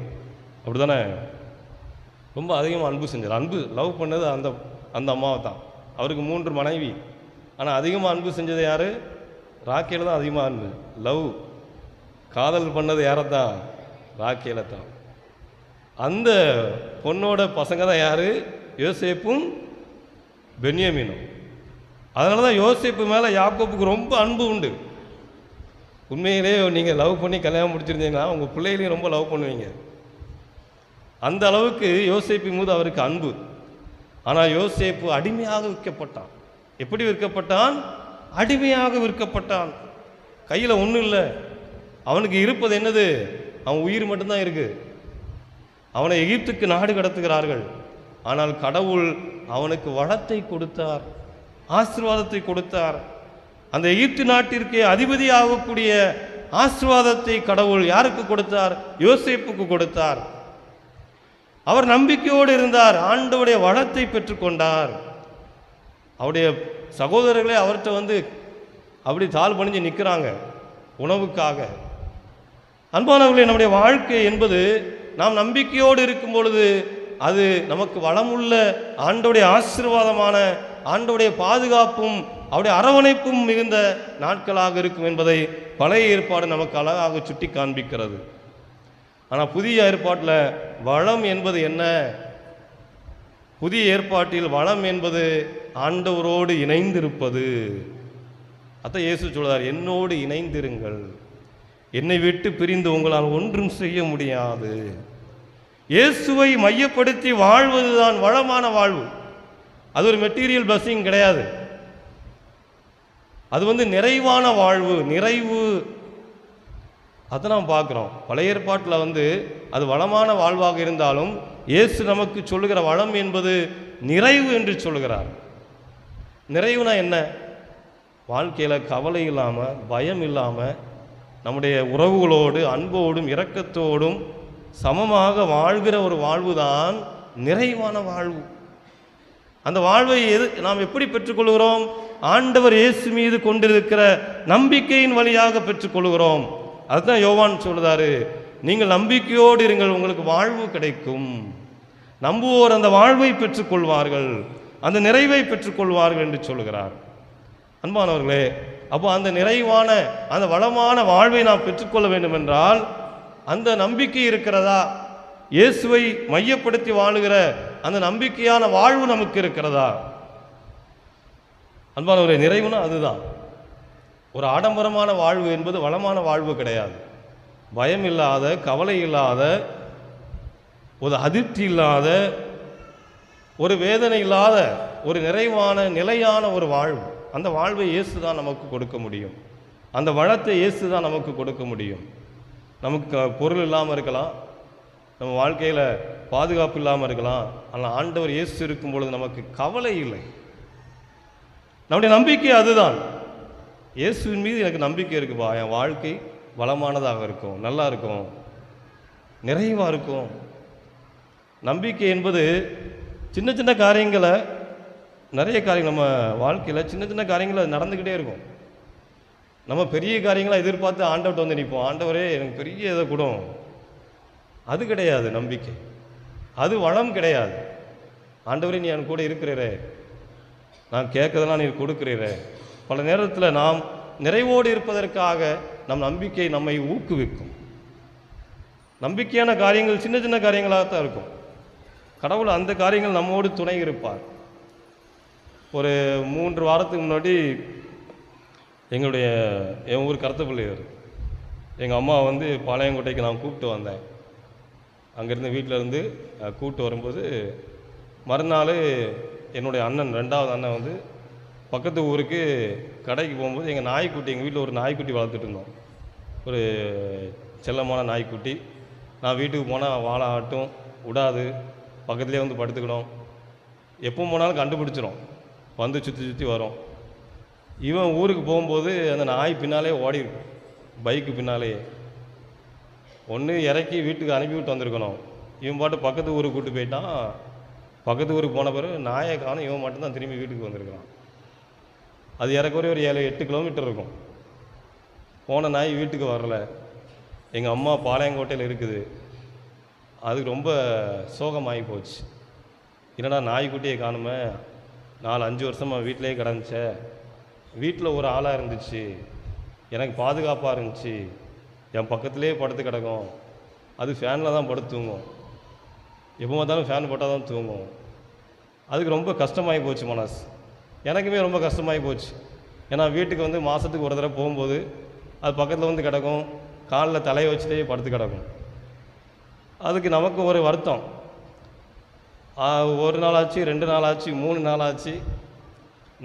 அப்படி தானே? ரொம்ப அதிகமாக அன்பு செஞ்சார். அன்பு லவ் பண்ணது அந்த அம்மாவை தான். அவருக்கு 3 மனைவி, ஆனால் அதிகமாக அன்பு செஞ்சது யார்? ராக்கேல தான் அதிகமாக அன்பு. லவ் காதல் பண்ணது யாரை தான்? ராக்கேலை தான். அந்த பொண்ணோட பசங்க தான் யார்? யோசேப்பும் பென்யமினும். அதனால தான் யோசேப்பு மேலே யாக்கோப்புக்கு ரொம்ப அன்பு உண்டு. உண்மையிலே நீங்கள் லவ் பண்ணி கல்யாணம் முடிச்சிருந்தீங்கன்னா உங்கள் பிள்ளைகளையும் ரொம்ப லவ் பண்ணுவீங்க. அந்த அளவுக்கு யோசேப்பு மீது அவருக்கு அன்பு. ஆனால் யோசேப்பு அடிமையாக விற்கப்பட்டான். எப்படி விற்கப்பட்டான்? அடிமையாக விற்கப்பட்டான். கையில் ஒன்றும் இல்லை, அவனுக்கு இருப்பது என்னது? அவன் உயிர் மட்டும்தான் இருக்கு. அவனை எகிப்துக்கு நாடு கடத்துகிறார்கள். ஆனால் கடவுள் அவனுக்கு வளத்தை கொடுத்தார், ஆசீர்வாதத்தை கொடுத்தார். அந்த எகிப்து நாட்டிற்கே அதிபதியாகக்கூடிய ஆசீர்வாதத்தை கடவுள் யாருக்கு கொடுத்தார்? யோசேப்புக்கு கொடுத்தார். அவர் நம்பிக்கையோடு இருந்தார், ஆண்டவருடைய வளத்தை பெற்றுக்கொண்டார். அவருடைய சகோதரர்களே அவர்கிட்ட அப்படி தாழ் பணிஞ்சு நிற்கிறாங்க உணவுக்காக. அன்பானவர்களே, நம்முடைய வாழ்க்கை என்பது நாம் நம்பிக்கையோடு இருக்கும் பொழுது அது நமக்கு வளமுள்ள ஆண்டவருடைய ஆசீர்வாதமான ஆண்டவருடைய பாதுகாப்பும் அவருடைய அரவணைப்பும் மிகுந்த நாட்களாக இருக்கும் என்பதை பழைய ஏற்பாடு நமக்கு அழகாக சுட்டி காண்பிக்கிறது. ஆனால் புதிய ஏற்பாட்டில் வளம் என்பது என்ன? புதிய ஏற்பாட்டில் வளம் என்பது ஆண்டவரோடு இணைந்திருப்பது. அதான் இயேசு சொல்றார், என்னோடு இணைந்திருங்கள், என்னை விட்டு பிரிந்து உங்களால் ஒன்றும் செய்ய முடியாது. இயேசுவை மையப்படுத்தி வாழ்வதுதான் வளமான வாழ்வு. அது ஒரு மெட்டீரியல் பிளஸிங் கிடையாது. அது நிறைவான வாழ்வு, நிறைவு. அதை நாம் பார்க்குறோம். பழைய ஏற்பாட்டில் அது வளமான வாழ்வாக இருந்தாலும் இயேசு நமக்கு சொல்லுகிற வளம் என்பது நிறைவு என்று சொல்லுகிறார். நிறைவுனா என்ன? வாழ்க்கையில் கவலை இல்லாமல், பயம் இல்லாமல், நம்முடைய உறவுகளோடு அன்போடும் இரக்கத்தோடும் சமமாக வாழ்கிற ஒரு வாழ்வு தான் நிறைவான வாழ்வு. அந்த வாழ்வை நாம் எப்படி பெற்றுக்கொள்கிறோம்? ஆண்டவர் இயேசு மீது கொண்டிருக்கிற நம்பிக்கையின் வழியாக பெற்றுக்கொள்கிறோம். அதுதான் யோவான் சொல்லுதாரு, நீங்கள் நம்பிக்கையோடு இருங்கள், உங்களுக்கு வாழ்வு கிடைக்கும். நம்புவோர் அந்த வாழ்வை பெற்றுக்கொள்வார்கள், அந்த நிறைவை பெற்றுக்கொள்வார்கள் என்று சொல்லுகிறார். அன்பானவர்களே, அப்போ அந்த நிறைவான அந்த வளமான வாழ்வை நாம் பெற்றுக்கொள்ள வேண்டும் என்றால் அந்த நம்பிக்கை இருக்கிறதா? இயேசுவை மையப்படுத்தி வாழுகிற அந்த நம்பிக்கையான வாழ்வு நமக்கு இருக்கிறதா? அன்பானவர்களே, நிறைவுனா அதுதான். ஒரு ஆடம்பரமான வாழ்வு என்பது வளமான வாழ்வு கிடையாது. பயம் இல்லாத, கவலை இல்லாத, ஒரு அதிர்ச்சி இல்லாத, ஒரு வேதனை இல்லாத ஒரு நிறைவான நிலையான ஒரு வாழ்வு. அந்த வாழ்வை இயேசு தான் நமக்கு கொடுக்க முடியும். அந்த வளத்தை இயேசு தான் நமக்கு கொடுக்க முடியும். நமக்கு பொருள் இல்லாமல் இருக்கலாம், நம்ம வாழ்க்கையில் பாதுகாப்பு இல்லாமல் இருக்கலாம். ஆனால் ஆண்டவர் இயேசு இருக்கும் பொழுது நமக்கு கவலை இல்லை. நம்முடைய நம்பிக்கை அதுதான். இயேசுவின் மீது எனக்கு நம்பிக்கை இருக்குப்பா, என் வாழ்க்கை வளமானதாக இருக்கும், நல்லா இருக்கும், நிறைவாக இருக்கும். நம்பிக்கை என்பது சின்ன சின்ன காரியங்களை, நிறைய காரியங்கள் நம்ம வாழ்க்கையில் சின்ன சின்ன காரியங்களை நடந்துக்கிட்டே இருக்கும். நம்ம பெரிய காரியங்களை எதிர்பார்த்து ஆண்டவர்கிட்ட நிற்போம், ஆண்டவரே எனக்கு பெரிய இதை கூடும். அது கிடையாது நம்பிக்கை, அது வளம் கிடையாது. ஆண்டவரே நீ என் கூட இருக்கிறே, நான் கேட்கறதெல்லாம் நீர் கொடுக்கிறீரே. பல நேரத்தில் நாம் நிறைவோடு இருப்பதற்காக நம் நம்பிக்கை நம்மை ஊக்குவிக்கும். நம்பிக்கையான காரியங்கள் சின்ன சின்ன காரியங்களாகத்தான் இருக்கும். கடவுள் அந்த காரியங்கள் நம்மோடு துணை இருப்பார். ஒரு 3 வாரத்துக்கு முன்னாடி என் ஊர் கருத்தப்பள்ளியார் எங்கள் அம்மா வந்து பாளையங்கோட்டைக்கு நான் கூப்பிட்டு வந்தேன். அங்கேருந்து வீட்டிலேருந்து கூப்பிட்டு வரும்போது மறுநாள் என்னுடைய அண்ணன் 2வது அண்ணன் வந்து பக்கத்து ஊருக்கு கடைக்கு போகும்போது எங்கள் நாய்க்குட்டி, எங்கள் வீட்டில் ஒரு நாய்க்குட்டி வளர்த்துட்டு இருந்தோம், ஒரு செல்லமான நாய்க்குட்டி. நான் வீட்டுக்கு போனால் வாழை ஆட்டும், விடாது, பக்கத்துலேயே வந்து படுத்துக்கணும். எப்போ போனாலும் கண்டுபிடிச்சிரும், வந்து சுற்றி சுற்றி வரும். இவன் ஊருக்கு போகும்போது அந்த நாய் பின்னாலே ஓடி இருக்கும், பைக்கு பின்னாலே. ஒன்று இறக்கி வீட்டுக்கு அனுப்பிவிட்டு வந்திருக்கணும். இவன் பாட்டு பக்கத்து ஊருக்கு கூப்பிட்டு போயிட்டான். பக்கத்து ஊருக்கு போன பிறகு நாயை காணும், இவன் மட்டும்தான் திரும்பி வீட்டுக்கு வந்திருக்கான். அது இறக்குறைய ஒரு 7-8 கிலோமீட்டர் இருக்கும். போன நாய் வீட்டுக்கு வரல. எங்கள் அம்மா பாளையங்கோட்டையில் இருக்குது. அது ரொம்ப சோகமாகி போச்சு. என்னடா நாய்க்குட்டியை காணுமே, 4-5 வருஷமாக வீட்டிலே கிடந்துச்ச, வீட்டில் ஒரு ஆளாக இருந்துச்சு, எனக்கு பாதுகாப்பாக இருந்துச்சு, என் பக்கத்துலேயே படுத்து கிடக்கும், அது ஃபேனில் தான் படுத்து தூங்கும், எப்போ பார்த்தாலும் ஃபேன் போட்டால் தான் தூங்கும். அதுக்கு ரொம்ப கஷ்டமாகி போச்சு மனசு. எனக்குமே ரொம்ப கஷ்டமாகி போச்சு. ஏன்னா வீட்டுக்கு வந்து மாதத்துக்கு ஒரு தடவை போகும்போது அது பக்கத்தில் வந்து கிடக்கும், காலில் தலையை வச்சுட்டே படுத்து கிடக்கும். அதுக்கு நமக்கு ஒரு வருத்தம். 1 நாள் ஆச்சு, 2 நாள் ஆச்சு, 3 நாள் ஆச்சு,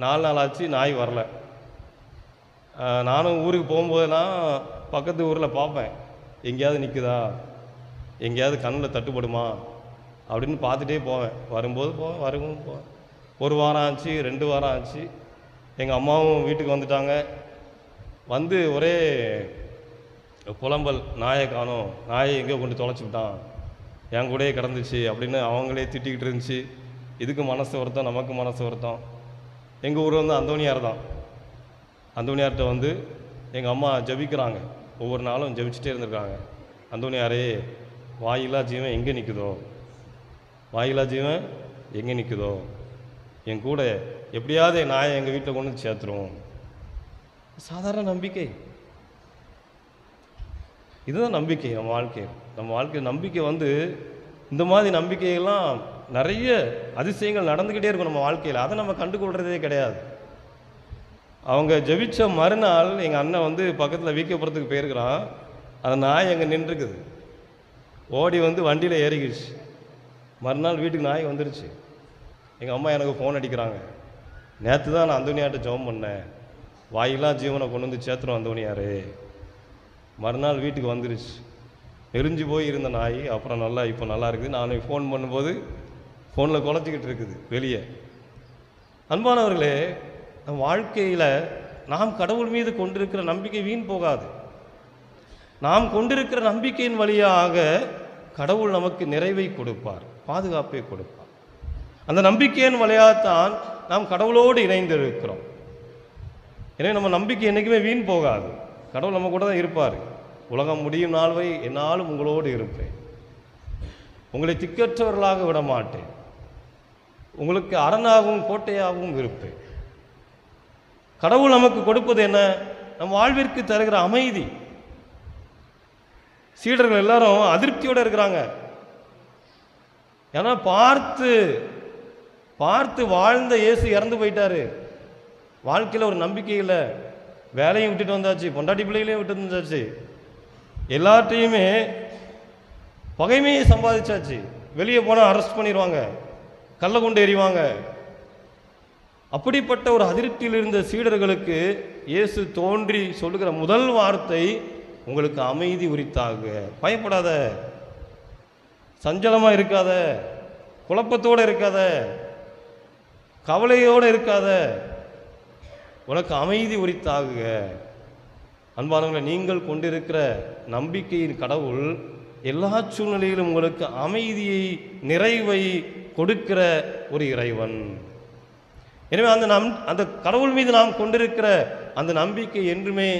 4 நாள் ஆச்சு, நாய் வரல. நானும் ஊருக்கு போகும்போதெல்லாம் பக்கத்து ஊரில் பார்ப்பேன், எங்கேயாவது நிற்குதா, எங்கேயாவது கண்ணில் தட்டுப்படுமா அப்படின்னு பார்த்துட்டே போவேன். வரும்போது போவேன், வரும்போது போவேன். 1 வாரம் ஆச்சு, 2 வாரம் ஆச்சு. எங்கள் அம்மாவும் வீட்டுக்கு வந்துட்டாங்க. வந்து ஒரே புலம்பல், நாயை காணோம், நாயை எங்கேயோ கொண்டு தொலைச்சிவிட்டான், என் கூடயே கிடந்துச்சு அப்படின்னு அவங்களே திட்டிக்கிட்டு இருந்துச்சு. இதுக்கு மனசு வருத்தம், நமக்கு மனசு வருத்தம். எங்கள் ஊர் வந்து அந்தோனியார் தான். அந்தோனியார்கிட்ட வந்து எங்கள் அம்மா ஜபிக்கிறாங்க, ஒவ்வொரு நாளும் ஜபிச்சுட்டே இருந்திருக்காங்க. அந்தோனியாரே, வாயிலா ஜீவன் எங்கே நிற்குதோ, வாயிலா ஜீவன் எங்கே நிற்குதோ, என் கூட எப்படியாவது என் நாயை எங்கள் வீட்டில் கொண்டு சேர்த்துரும். சாதாரண நம்பிக்கை. இதுதான் நம்பிக்கை நம்ம வாழ்க்கை. நம்பிக்கை வந்து இந்த மாதிரி நம்பிக்கையெல்லாம் நிறைய அதிசயங்கள் நடந்துக்கிட்டே இருக்கும் நம்ம வாழ்க்கையில். அதை நம்ம கண்டுகொள்கிறதே கிடையாது. அவங்க ஜெபிச்ச மறுநாள் எங்கள் அண்ணன் வந்து பக்கத்தில் வீக்கப்புறத்துக்கு போயிருக்கிறான். அந்த நாய் அங்கே நின்றுருக்குது. ஓடி வந்து வண்டியில் ஏறிக்கிடுச்சு. மறுநாள் வீட்டுக்கு நாய் வந்துருச்சு. எங்கள் அம்மா எனக்கு ஃபோன் அடிக்கிறாங்க, நேற்று தான் நான் அந்தோனியார்ட்ட ஜெபம் பண்ணேன், வாயிலா ஜீவனை கொண்டு வந்து சேர்த்துரும் அந்தோனியார். மறுநாள் வீட்டுக்கு வந்துருச்சு. நெறிஞ்சு போய் இருந்த நாய் அப்புறம் இப்போ நல்லா இருக்குது. நான் ஃபோன் பண்ணும்போது ஃபோனில் குலைச்சிக்கிட்டு இருக்குது வெளியே. அன்பானவர்களே, நம் வாழ்க்கையில் நாம் கடவுள் மீது கொண்டிருக்கிற நம்பிக்கை வீண் போகாது. நாம் கொண்டிருக்கிற நம்பிக்கையின் வழியாக கடவுள் நமக்கு நிறைவை கொடுப்பார், பாதுகாப்பை கொடுப்பார். அந்த நம்பிக்கையின் வழியாகத்தான் நாம் கடவுளோடு இணைந்திருக்கிறோம். எனவே நம்ம நம்பிக்கை என்றைக்குமே வீண் போகாது. கடவுள் நம்ம கூட தான் இருப்பார். உலகம் முடியும் நாள்வை என்னாலும் உங்களோடு இருப்பேன், உங்களை திக்கற்றவர்களாக விட மாட்டேன், உங்களுக்கு அரணாகவும் கோட்டையாகவும் இருப்பேன். கடவுள் நமக்கு கொடுப்பது என்ன? நம் வாழ்விற்கு தருகிற அமைதி. சீடர்கள் எல்லாரும் அதிருப்தியோடு இருக்கிறாங்க. ஏன்னா பார்த்து வாழ்ந்த இயேசு இறந்து போயிட்டாரு. வாழ்க்கையில் ஒரு நம்பிக்கை இல்லை. வேலையும் விட்டுட்டு வந்தாச்சு, பொண்டாட்டி பிள்ளைகளையும் விட்டு வந்தாச்சு, எல்லாத்தையுமே பகைமையை சம்பாதிச்சாச்சு. வெளியே போனால் அரெஸ்ட் பண்ணிடுவாங்க, கல்லை கொண்டு எறிவாங்க. அப்படிப்பட்ட ஒரு அதிருப்தியில் இருந்த சீடர்களுக்கு இயேசு தோன்றி சொல்லுகிற முதல் வார்த்தை, உங்களுக்கு அமைதி உரித்தாக, பயப்படாத, சஞ்சலமாக இருக்காத, குழப்பத்தோடு இருக்காத, கவலையோடு இருக்காத, உனக்கு அமைதி உரித்தாக. அன்பானவர்களை, நீங்கள் கொண்டிருக்கிற நம்பிக்கையின் கடவுள் எல்லா சூழ்நிலையிலும் உங்களுக்கு அமைதியை, நிறைவை கொடுக்கிற ஒரு இறைவன். எனவே அந்த கடவுள் மீது நாம் கொண்டிருக்கிற அந்த நம்பிக்கை என்றுமே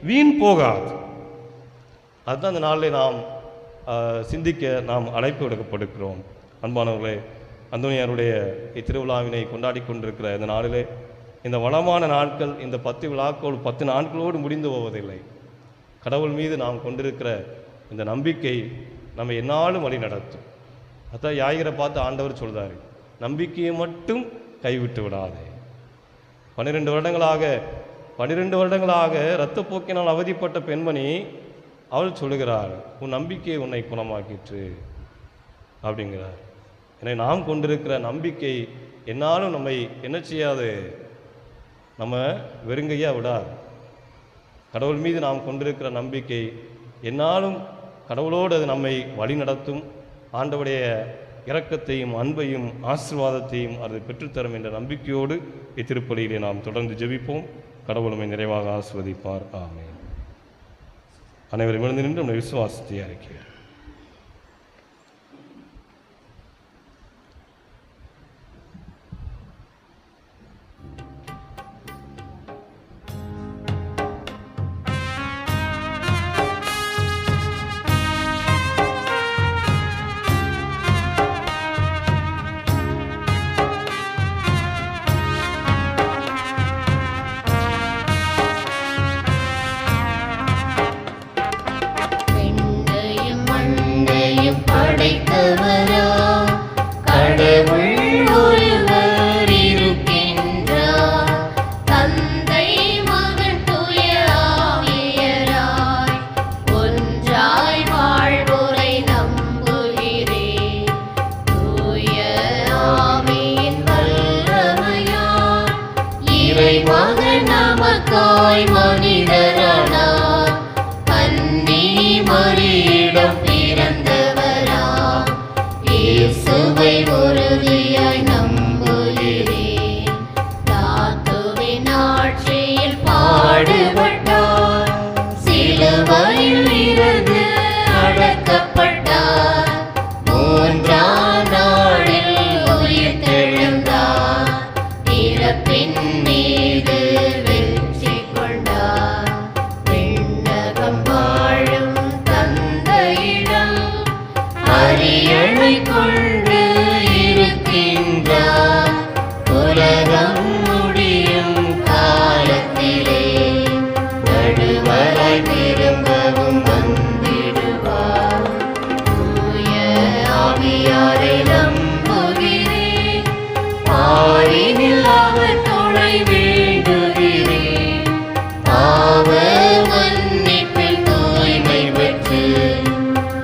வீண் போகாது. அதுதான் அந்த நாளில் நாம் சிந்திக்க நாம் அழைப்பு விடுக்கப்படுகிறோம். அன்பானவர்களே, அந்தோனியாருடைய இத்திருவிழாவினை கொண்டாடி கொண்டிருக்கிற இந்த நாளிலே இந்த வளமான நாட்கள் இந்த 10 விழாக்கள் 10 நாட்களோடு முடிந்து போவதில்லை. கடவுள் மீது நாம் கொண்டிருக்கிற இந்த நம்பிக்கை நம்ம எந்நாளும் வழி நடத்தும். அதான் யாயிரை பார்த்து ஆண்டவர் சொல்கிறாரு, நம்பிக்கையை மட்டும் கைவிட்டு விடாதே. 12 வருடங்களாக இரத்தப்போக்கினால் அவதிப்பட்ட பெண்மணி அவள் சொல்லுகிறாள், உன் நம்பிக்கை உன்னை குணமாக்கிற்று அப்படிங்கிறார். எனவே நாம் கொண்டிருக்கிற நம்பிக்கை என்னாலும் நம்மை என்ன செய்யாது, நம்ம வெறுங்கையாக விடாது. கடவுள் மீது நாம் கொண்டிருக்கிற நம்பிக்கை என்னாலும் கடவுளோடு அது நம்மை வழி நடத்தும். ஆண்டவருடைய இரக்கத்தையும் அன்பையும் ஆசீர்வாதத்தையும் அது பெற்றுத்தரும் என்ற நம்பிக்கையோடு இத்திருப்பலியிலே நாம் தொடர்ந்து ஜெபிப்போம். கடவுள் நம்மை நிறைவாக ஆசீர்வதிப்பார். ஆமென். அனைவரும் எழுந்து நின்று நம்முடைய விசுவாசத்தை அறிக்கையார். விண்ணையும் மண்ணையும் படைத்தவரா கடவுள் ஒருவர் இருக்கின்றார். தந்தை மகன் தூய ஆவியராய் ஒன்றாய் வாழ்வோரை நம்புகிறேன். தூய ஆவியின் வல்லமையால் இறைமகன் நமக்காய் மனிதரானார். கன்னி மரியிடம் பிறந்தவராம் இயேசுவை உறுதியாய் நம்புகிறேன். தாத்துவின் ஆட்சியில் பாடுபட்டார், சிலுவையில் இருந்து அடக்கப்பட்டார், 3ஆம் நாளில் உயிர்த்தெழுந்தார், இறப்பின் மீது வெற்றி கொண்டார். விண்ணகம் வாழும் தந்தையிடம் அரியணை கொண்டு இருக்கின்றார். உலகம் முடியும் காலத்திலே நடுவராய் திரும்பவும் வந்திடுவார். தூய ஆவியாரை நம்புகிறேன், பாரினில் அவர் துணை வேண்டுகிறேன். பாவ மன்னிப்பில் தூய்மை பெற்று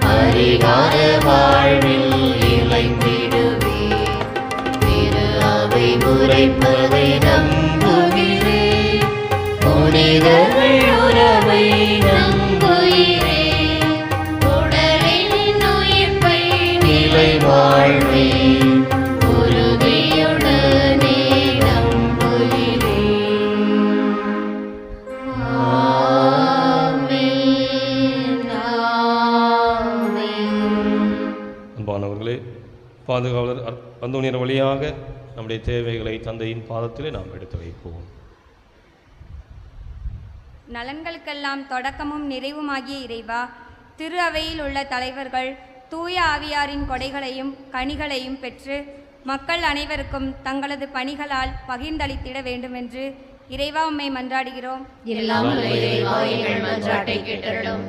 பரிகார வாழ்வில் இளைந்திடுவேன். திரு அவை உரைப்பதை நம்புகிறேன், புனிதர்கள் உறவை நம்புகிறேன். உடலின் உயிர்ப்பை நிலை வாழ்வை உறுதியுடனே நம்புகிறேன். ஆமென், ஆமென். அன்பானவர்களே, பாதுகாவலர் அந்தோனியார் வழியாக நம்முடைய தேவைகளை தந்தையின் பாதத்திலே நாம் எடுத்து வைப்போம். நலன்களுக்கெல்லாம் தொடக்கமும் நிறைவுமாகிய இறைவா, திரு அவையில் உள்ள தலைவர்கள் தூய ஆவியாரின் கொடைகளையும் கனிகளையும் பெற்று மக்கள் அனைவருக்கும் தங்களது பணிகளால் பகிர்ந்தளித்திட வேண்டுமென்று இறைவா உம்மை மன்றாடுகிறோம். எல்லாம் வல்ல இறைவா, எங்கள் மன்றாட்டை கேட்டருளும்.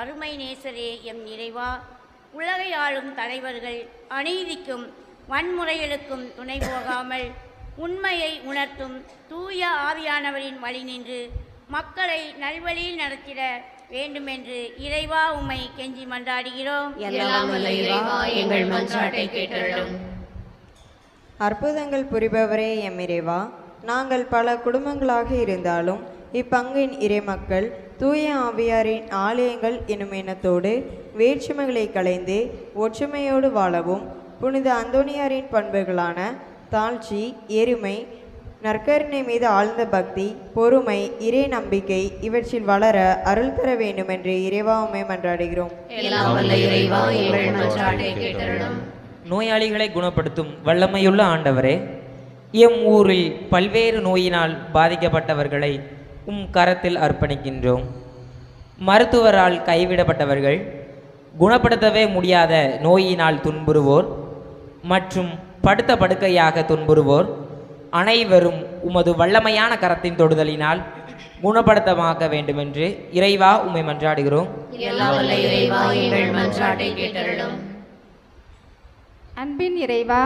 அருமை நேசரே எம் இறைவா, உலகை ஆளும் தலைவர்கள் அநீதிக்கும் வன்முறைகளுக்கும் துணை போகாமல் உண்மையை உணர்த்தும் தூய ஆவியானவரின் வழி நின்று மக்களை நல்வழியில் நடத்திட வேண்டுமென்று இறைவா உம்மை கெஞ்சி மன்றாடுகிறோம். எல்லாம் வல்ல இறைவா, எங்கள் மன்றாட்டை கேட்டருளும். அற்புதங்கள் புரிபவரே எம் இறைவா, நாங்கள் பல குடும்பங்களாக இருந்தாலும் இப்பங்கின் இறைமக்கள் தூய ஆவியாரின் ஆலயங்கள் எனும் எண்ணத்தோடு வேற்றுமைகளை களைந்து ஒற்றுமையோடு வாழவும் புனித அந்தோனியாரின் பண்புகளான தாழ்ச்சி, எருமை, நற்கருணை மீது ஆழ்ந்த பக்தி, பொறுமை, இறை நம்பிக்கை இவற்றில் வளர அருள் தர வேண்டுமென்று இறைவா உம்மை மன்றாடுகிறோம். எல்லாம் வல்ல இறைவா, எங்கள் மன்றாட்டை கேட்டருளும். நோயாளிகளை குணப்படுத்தும் வல்லமையுள்ள ஆண்டவரே, எம் ஊரில் பல்வேறு நோயினால் பாதிக்கப்பட்டவர்களை உம் கரத்தில் அர்ப்பணிக்கின்றோம். மருத்துவரால் கைவிடப்பட்டவர்கள், குணப்படுத்தவே முடியாத நோயினால் துன்புறுவோர் மற்றும் படுத்த படுக்கையாக துன்புறுவோர் அனைவரும் உமது வல்லமையான கரத்தின் தொடுதலினால் குணப்படுத்தமாக்க வேண்டுமென்று இறைவா உம்மை மன்றாடுகிறோம். எல்லாம் வல்ல இறைவா எங்கள் மன்றாட்டை கேட்டருளும். அன்பின் இறைவா,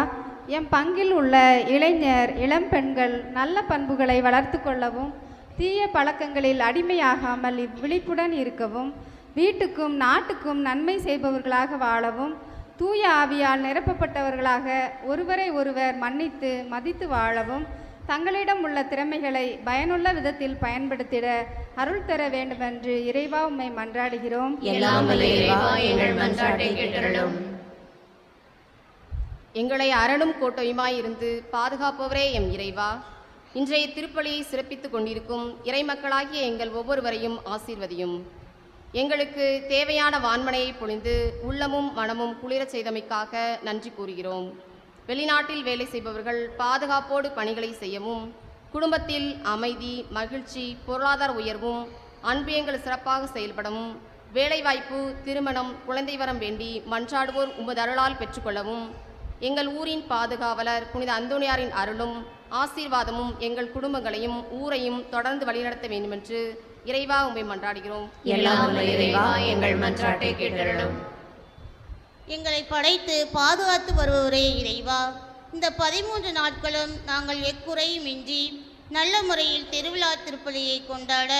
எம் பங்கில் உள்ள இளைஞர் இளம்பெண்கள் நல்ல பண்புகளை வளர்த்து கொள்ளவும், தீய பழக்கங்களில் அடிமையாகாமல் விழிப்புடன் இருக்கவும், வீட்டுக்கும் நாட்டுக்கும் நன்மை செய்பவர்களாக வாழவும், தூய ஆவியால் நிரப்பப்பட்டவர்களாக ஒருவரை ஒருவர் மன்னித்து மதித்து வாழவும், தங்களிடம் உள்ள திறமைகளை பயனுள்ள விதத்தில் பயன்படுத்திட அருள் தர வேண்டுமென்று இறைவா உம்மை மன்றாடுகிறோம். எல்லாம் வல்ல இறைவா எங்கள் மன்றாட்டை கேட்டருளும். எங்களை அரணும் கோட்டையுமாயிருந்து பாதுகாப்பவரே எம் இறைவா, இன்றைய திருப்பலியை சிறப்பித்துக் கொண்டிருக்கும் இறைமக்களாகிய எங்கள் ஒவ்வொருவரையும் ஆசீர்வதியும். எங்களுக்கு தேவையான வான்மனையை பொழிந்து உள்ளமும் மனமும் குளிரச் செய்தமைக்காக நன்றி கூறுகிறோம். வெளிநாட்டில் வேலை செய்பவர்கள் பாதுகாப்போடு பணிகளை செய்யவும், குடும்பத்தில் அமைதி, மகிழ்ச்சி, பொருளாதார உயர்வும், அன்பியங்கள் சிறப்பாக செயல்படவும், வேலைவாய்ப்பு, திருமணம், குழந்தை வரம் வேண்டி மன்றாடுவோர் உமது அருளால் பெற்றுக்கொள்ளவும், எங்கள் ஊரின் பாதுகாவலர் புனித அந்தோணியாரின் அருளும் ஆசீர்வாதமும் எங்கள் குடும்பங்களையும் ஊரையும் தொடர்ந்து வழிநடத்த வேண்டுமென்று இறைவா உம்மை மன்றாடுகிறோம். எல்லாம் வல்ல இறைவா எங்கள் மன்றாட்டை கேட்டருளும். எங்களை படைத்து பாதுகாத்து வருபவரே இறைவா, இந்த 13 நாட்களும் நாங்கள் எக்குறையும் இன்றி நல்ல முறையில் திருவிழா திருப்பலியை கொண்டாட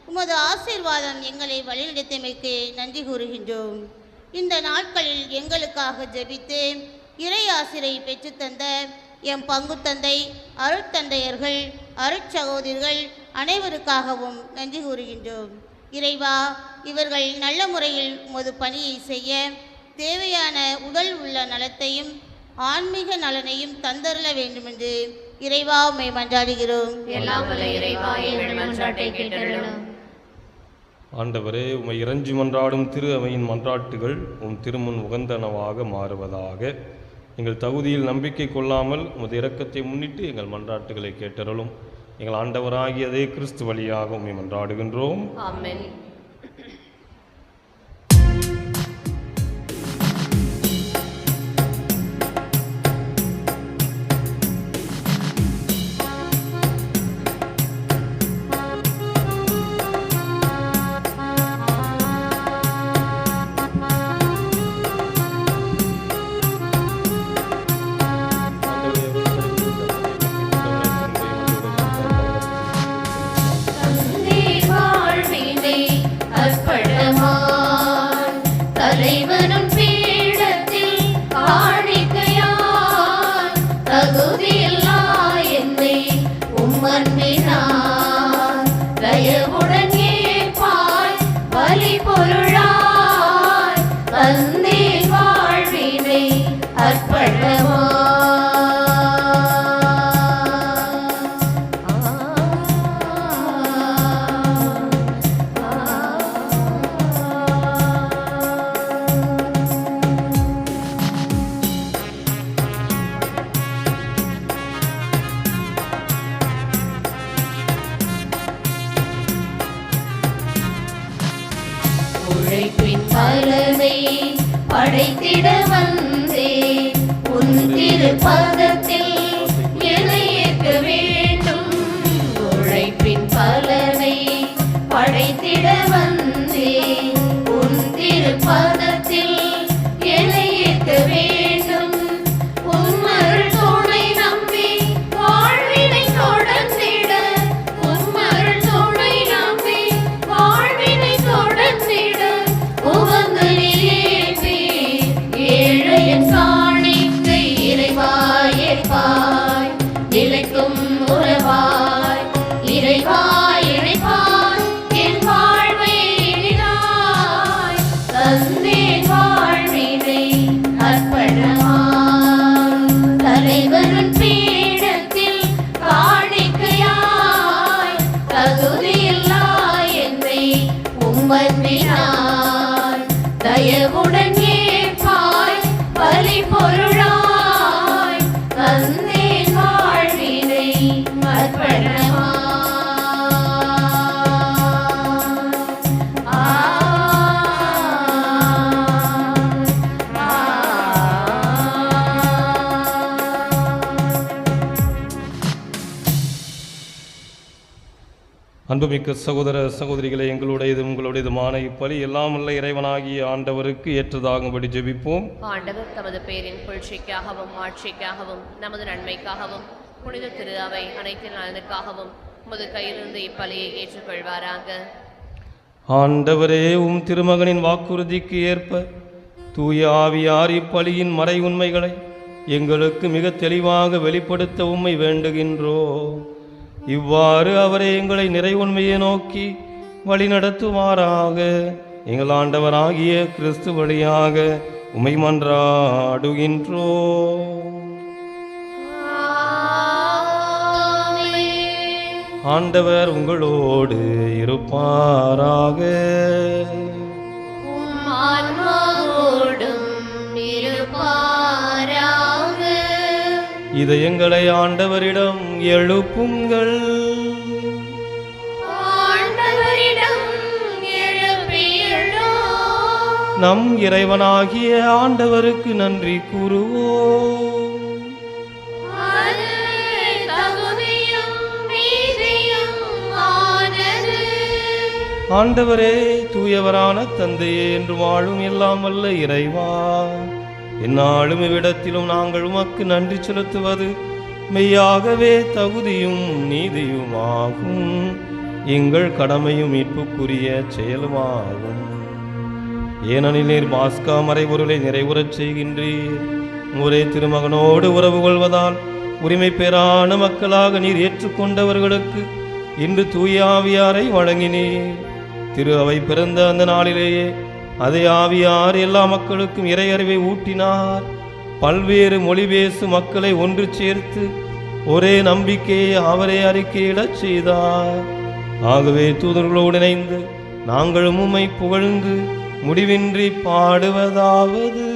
உமது ஆசீர்வாதம் எங்களை வழிநடத்தியமைக்கு நன்றி கூறுகின்றோம். இந்த நாட்களில் எங்களுக்காக ஜெபித்து இறை ஆசிரை பெற்றுத்தந்த எம் பங்கு தந்தை, அருட்தந்தையர்கள், அருட்சகோதரிகள் அனைவருக்காகவும் நன்றி கூறுகின்றோம். இறைவா, இவர்கள் நல்ல முறையில் உமது பணியை செய்ய தேவையான உடல் உள்ள நலத்தையும் ஆன்மீக நலனையும் தந்தருள வேண்டுமென்று இறைவா உம்மை மன்றாடுகிறோம். எல்லாம் வல்ல இறைவா எங்கள் மன்றாட்டை கேட்டருளும். ஆண்டவரே, உம்மை இறைஞ்சி மன்றாடும் திரு அவையின் மன்றாட்டுகள் உம் திருமுன் உகந்தனவாக மாறுவதாக. எங்கள் தகுதியில் நம்பிக்கை கொள்ளாமல் உமது இரக்கத்தை முன்னிட்டு எங்கள் மன்றாட்டுகளை கேட்டருளும். எங்கள் ஆண்டவராகியதே கிறிஸ்து வழியாக உம்மை மன்றாடுகின்றோம். ஆமென். தலைவனும் பீடத்தில் காணிக்கையாய் தகுதியில்லா என்னை உம்மன்பினார் தயவுடன் ஏற்பாய் பலி பொருளாய் தந்தேன் வாழ்வினை அர்ப்பணமாய். உழைப்பின் பலனை படைத்திட வந்தேன், உன் திருப்பதத்தில் என்னை ஏற்க வேண்டும். உழைப்பின் பலனை படைத்திட வந்தேன், உன் திருப்பதத்தில் என்னை ஏற்க வேண்டும். உம்மருள் துணை நம்பி வாழ்வினை தொடர்ந்திட, உம்மருள் துணை நம்பி வாழ்வினை தொடர்ந்திட ஏழையன் காணிக்கை இறைவாய் ஏற்பாய், நிலைக்கும் உறவாய் இறைவாய் இணைப்பாய், என் வாழ்வை எளிதாய் தந்தேன் வாழ்வினை அர்ப்பணமாய். தலைவரின் பீடத்தில் காணிக்கையாய் தகுதியில்லா என்னை உம்மன்பினார் தயவுடன் ஏற்பாய் பலி பொருளாய் தந்தேன் வாழ்வினை அர்ப்பணமாய். அன்புமிக்க சகோதர சகோதரிகளை, எங்களுடையது உங்களுடையதுமான இப்பலி எல்லாம் உள்ள இறைவனாகிய ஆண்டவருக்கு ஏற்றதாகும்படி ஜெபிப்போம். ஆண்டவர் தமது பேரின் புகழ்ச்சிக்காகவும் ஆட்சிக்காகவும் நமது நன்மைக்காகவும் புனித திரு அவை அனைத்து நலனுக்காகவும் உமது கையிலிருந்து இப்பலியை ஏற்றுக்கொள்வாராக. ஆண்டவரே, உம் திருமகனின் வாக்குறுதிக்கு ஏற்ப தூய ஆவியார் இப்பலியின் மறை உண்மைகளை எங்களுக்கு மிக தெளிவாக வெளிப்படுத்த உம்மை வேண்டுகின்றோம். இவ்வாறு அவரை எங்களை நிறை உண்மையை நோக்கி வழிநடத்துவாராக. எங்கள் ஆண்டவராகிய கிறிஸ்து வழியாக உம்மை மன்றாடுகின்றோம். ஆண்டவர் உங்களோடு இருப்பாராக. இதயங்களை ஆண்டவரிடம் எழுப்புங்கள். நம் இறைவனாகிய ஆண்டவருக்கு நன்றி கூறுவோம். ஆண்டவரே, தூயவரான தந்தையே, என்று வாழும் எல்லாம் வல்ல இறைவா, எந்நாளும் இவ்விடத்திலும் நாங்கள் உமக்கு நன்றி செலுத்துவது மெய்யாகவே தகுதியும் நீதியுமாகும். எங்கள் கடமையும் மீட்புக்குரிய செயலுமாகும். ஏனெனில் நீர் பாஸ்கா மறைபொருளை நிறைவுறச் செய்கின்றீர். ஒரே திருமகனோடு உறவு கொள்வதால் உரிமை பெறான மக்களாக நீர் ஏற்றுக்கொண்டவர்களுக்கு இன்று தூய ஆவியாரை வழங்கினீர். திரு அவை பிறந்த அந்த நாளிலேயே அதே ஆவியார் எல்லா மக்களுக்கும் இறையறிவை ஊட்டினார். பல்வேறு மொழி பேசும் மக்களை ஒன்று சேர்த்து ஒரே நம்பிக்கையை அவரை அறிக்கையிடச் செய்தார். ஆகவே தூதர்களோடு இணைந்து நாங்களும் உம்மை புகழ்ந்து முடிவின்றி பாடுவதாவது: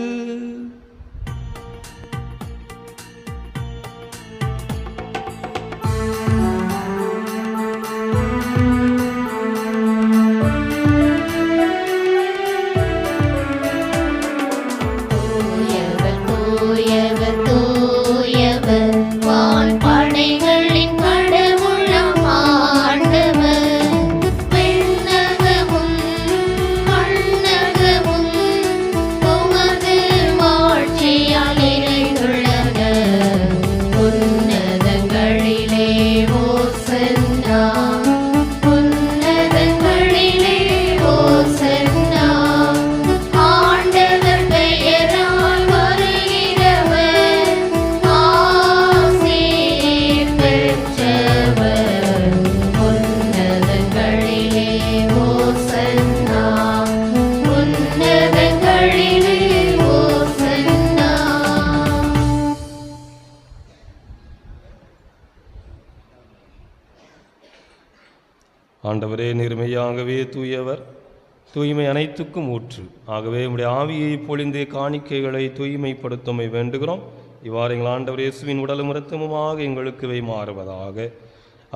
ஆண்டவரே, நேர்மையாகவே தூயவர், தூய்மை அனைத்துக்கும் ஊற்று. ஆகவே உம்முடைய ஆவியை பொழிந்து காணிக்கைகளை தூய்மைப்படுத்தமை வேண்டுகிறோம். இவ்வாறு எங்கள் ஆண்டவர் இயேசுவின் உடலும் இரத்தமுமாக எங்களுக்கு இவை மாறுவதாக.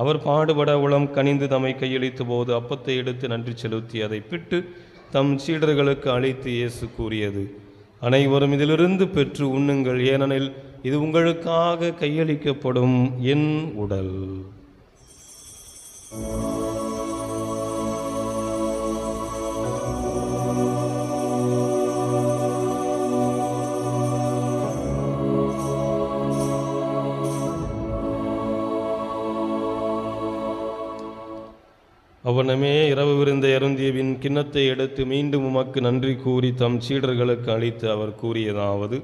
அவர் பாடுபட உளம் கனிந்து தம்மை கையளித்த போது அப்பத்தை எடுத்து நன்றி செலுத்தி அதை பிட்டு தம் சீடர்களுக்கு அளித்து இயேசு கூறியது: அனைவரும் இதிலிருந்து பெற்று உண்ணுங்கள், ஏனெனில் இது உங்களுக்காக கையளிக்கப்படும் என் உடல். அவனமே இரவு விருந்தை அருந்தியவின் கிண்ணத்தை எடுத்து மீண்டும் உமக்கு நன்றி கூறி தம் சீடர்களுக்கு அளித்து அவர் கூறியதாவது: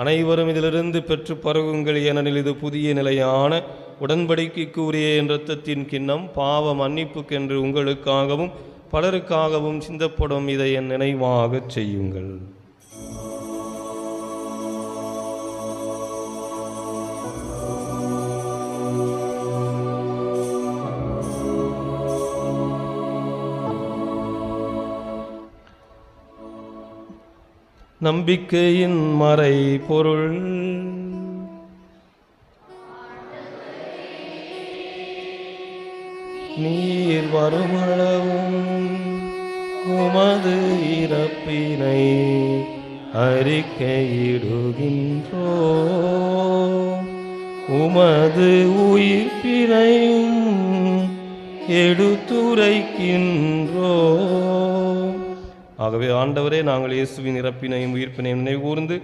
அனைவரும் இதிலிருந்து பெற்று பருகுங்கள், ஏனெனில் இது புதிய நிலையான உடன்படிக்கைக்கு உரிய என் இரத்தத்தின் கிண்ணம். பாவ மன்னிப்புக்கென்று உங்களுக்காகவும் பலருக்காகவும் சிந்தப்படும். இதை என் நினைவாகச் செய்யுங்கள். நம்பிக்கையின் மறை பொருள். நீர் வருமளவும் உமது இறப்பினை அறிக்கையிடுகின்றோ, உமது உயிர்ப்பினையும் எடுத்துரைக்கின்றோம். ஆகவே ஆண்டவரே, நாங்கள் இயேசுவின் இறப்பினையும் உயிர்ப்பினையும் நினைவுகூர்ந்து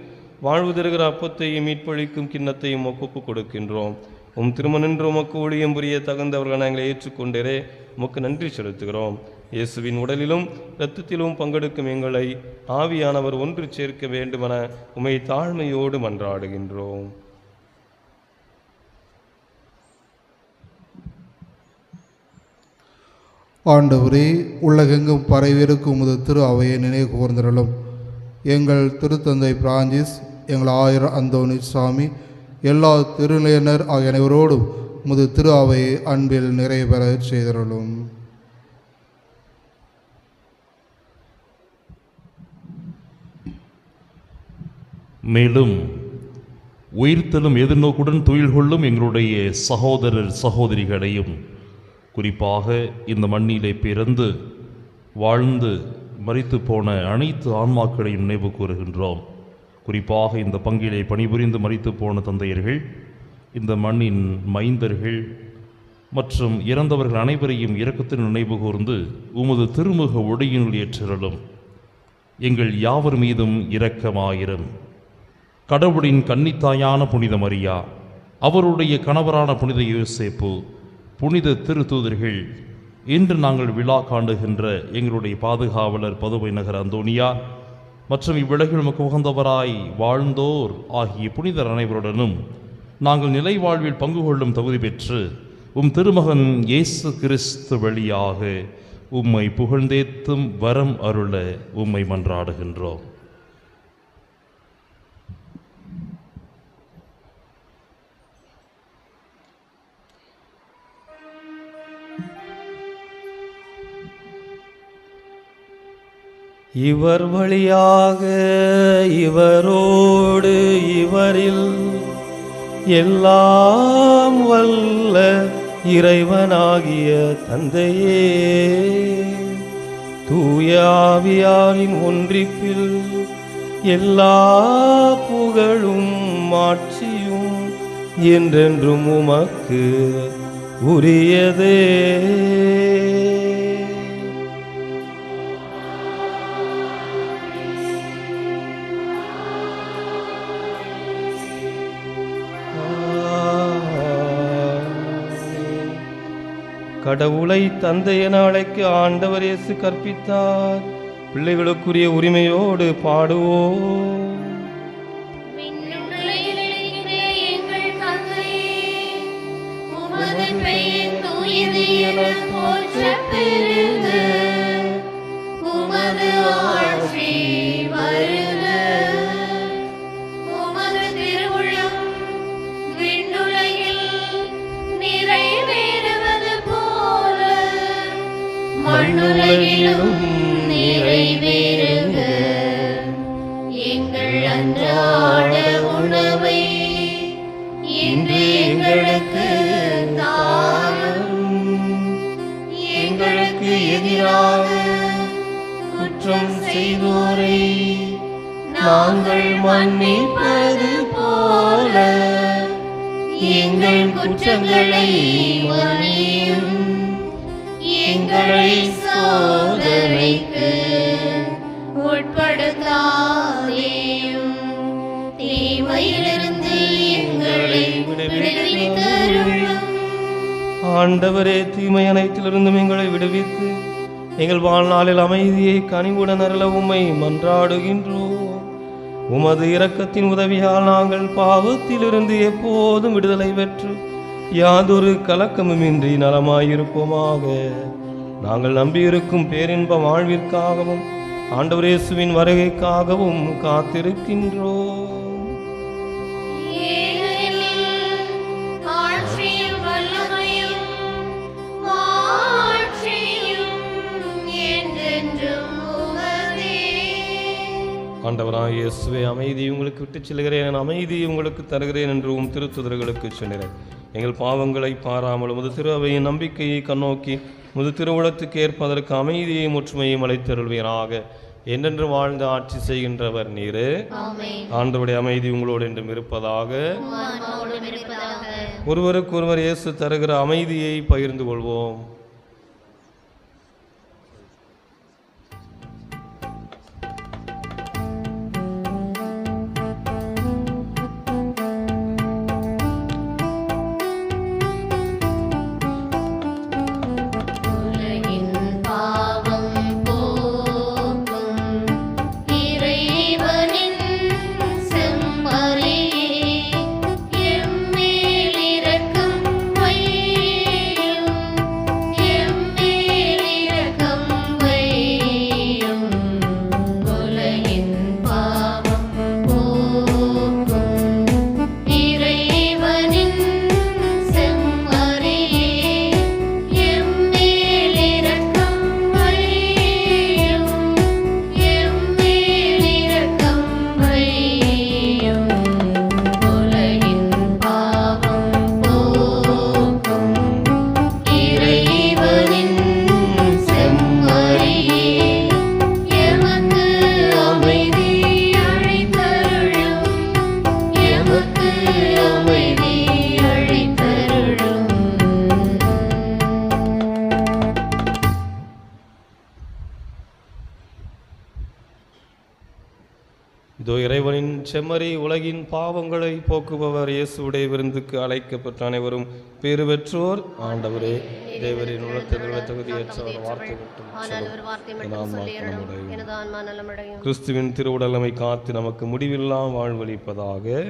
வாழ்வு தருகிற அப்பத்தையும் மீட்பளிக்கும் கிண்ணத்தையும் ஒப்புக் கொடுக்கின்றோம். உம் திருமணன்று உமக்கு ஊழியம் புரிய தகுந்தவர்கள் நாங்கள் ஏற்றுக்கொண்டே உமக்கு நன்றி செலுத்துகிறோம். இயேசுவின் உடலிலும் இரத்தத்திலும் பங்கெடுக்கும் எங்களை ஆவியானவர் ஒன்று சேர்க்க வேண்டுமென உமை தாழ்மையோடு மன்றாடுகின்றோம். ஆண்டவரே, உலகெங்கும் பரவியிருக்கும் உமது திரு அவையை நினைவு கூர்ந்திரலும். எங்கள் திருத்தந்தை பிரான்சிஸ், எங்கள் ஆயர் அந்தோனி சாமி, எல்லா திருநிலையினர் ஆகிய அனைவரோடும் உமது திரு அவையை அன்பில் நிறைவேற செய்திரலும். மேலும் உயிர்த்தலும் எதிர்நோக்குடன் துயில் கொள்ளும் எங்களுடைய சகோதரர் சகோதரிகளையும், குறிப்பாக இந்த மண்ணிலே பிறந்து வாழ்ந்து மரித்து போன அனைத்து ஆன்மாக்களையும் நினைவு கூறுகின்றோம். குறிப்பாக இந்த பங்கிலே பணிபுரிந்து மரித்து போன தந்தையர்கள், இந்த மண்ணின் மைந்தர்கள் மற்றும் இறந்தவர்கள் அனைவரையும் இரக்கத்தில் நினைவு கூர்ந்து உமது திருமுக ஒளியினுள் ஏற்றலும். எங்கள் யாவர் மீதும் இரக்கமாயிரும். கடவுளின் கன்னித்தாயான புனித மரியா, அவருடைய கணவரான புனித யோசேப்பு, புனித திருத்தூதர்கள், இன்று நாங்கள் விழா காண்டுகின்ற எங்களுடைய பாதுகாவலர் பதுவை நகர் அந்தோனியா மற்றும் இவ்விலகில் நமக்கு உகந்தவராய் வாழ்ந்தோர் ஆகிய புனிதர் அனைவருடனும் நாங்கள் நிலை வாழ்வில் பங்கு கொள்ளும் தகுதி பெற்று உம் திருமகன் இயேசு கிறிஸ்து வழியாக உம்மை புகழ்ந்தேத்தும் வரம் அருள உம்மை மன்றாடுகின்றோம். இவர் வழியாக இவரோடு இவரில் எல்லாம் வல்ல இறைவனாகிய தந்தையே, தூய ஆவியாரின் ஒன்றிப்பில் எல்லா புகழும் மாட்சியும் என்றென்றும் உமக்கு உரியதே. கடவுளை தந்தை என அழைக்க ஆண்டவர் இயேசு கற்பித்தார். பிள்ளைகளுக்குரிய உரிமையோடு பாடுவோம். மண்ணுலகிலும் நிறைவேறுக. எங்கள் அன்றாட உணவை இன்று எங்களுக்கு தாரும். எங்களுக்கு எதிராக குற்றம் செய்தோரை நாங்கள் மன்னிப்பது போல எங்கள் குற்றங்களை மன்னியும். எங்களை சோதனைக்கு உட்படுத்தாதேயும், தீமையிலிருந்து எங்களை விடுவித்தருளும். ஆண்டவரே, தீமை அனைத்திலிருந்தும் எங்களை விடுவித்து எங்கள் வாழ்நாளில் அமைதியை கனிவுடன் அருள உம்மை மன்றாடுகின்றோம். உமது இரக்கத்தின் உதவியால் நாங்கள் பாவத்திலிருந்து எப்போதும் விடுதலை பெற்று யாதொரு கலக்கமுமின்றி நலமாயிருப்போமாக. நாங்கள் நம்பியிருக்கும் பேரின்ப வாழ்விற்காகவும் ஆண்டவர் இயேசுவின் வருகைக்காகவும் காத்திருக்கின்றோம். ஆண்டவராகிய இயேசுவே, அமைதி உங்களுக்கு விட்டுச் செல்கிறேன், அமைதி உங்களுக்கு தருகிறேன் என்று உம் திருத்துதர்களுக்கு சொன்னேன். எங்கள் பாவங்களை பாராமல் உமது திரு அவையின் நம்பிக்கையை கண்ணோக்கி உமது திருவுளத்துக்கு ஏற்பதற்கு அமைதியையும் ஒற்றுமையும் அளித்தருள்வீராக. என்றென்று வாழ்ந்து ஆட்சி செய்கின்றவர் நீரே. ஆண்டவருடைய அமைதி உங்களோடு என்றும் இருப்பதாக. ஒருவருக்கு ஒருவர் இயேசு தருகிற அமைதியை பகிர்ந்து கொள்வோம். இதோ இறைவனின் செம்மறி, உலகின் பாவங்களை போக்குபவர், இயேசுடைய விருந்துக்கு அழைக்கப்பட்ட அனைவரும் பேறு பெற்றோர். ஆண்டவரே, தேவரின் உள்ளத்தில் தகுதியற்றவர் வார்த்தை கிறிஸ்துவின் திருவுடலமை காத்து நமக்கு முடிவில்லாம் வாழ்வளிப்பதாக.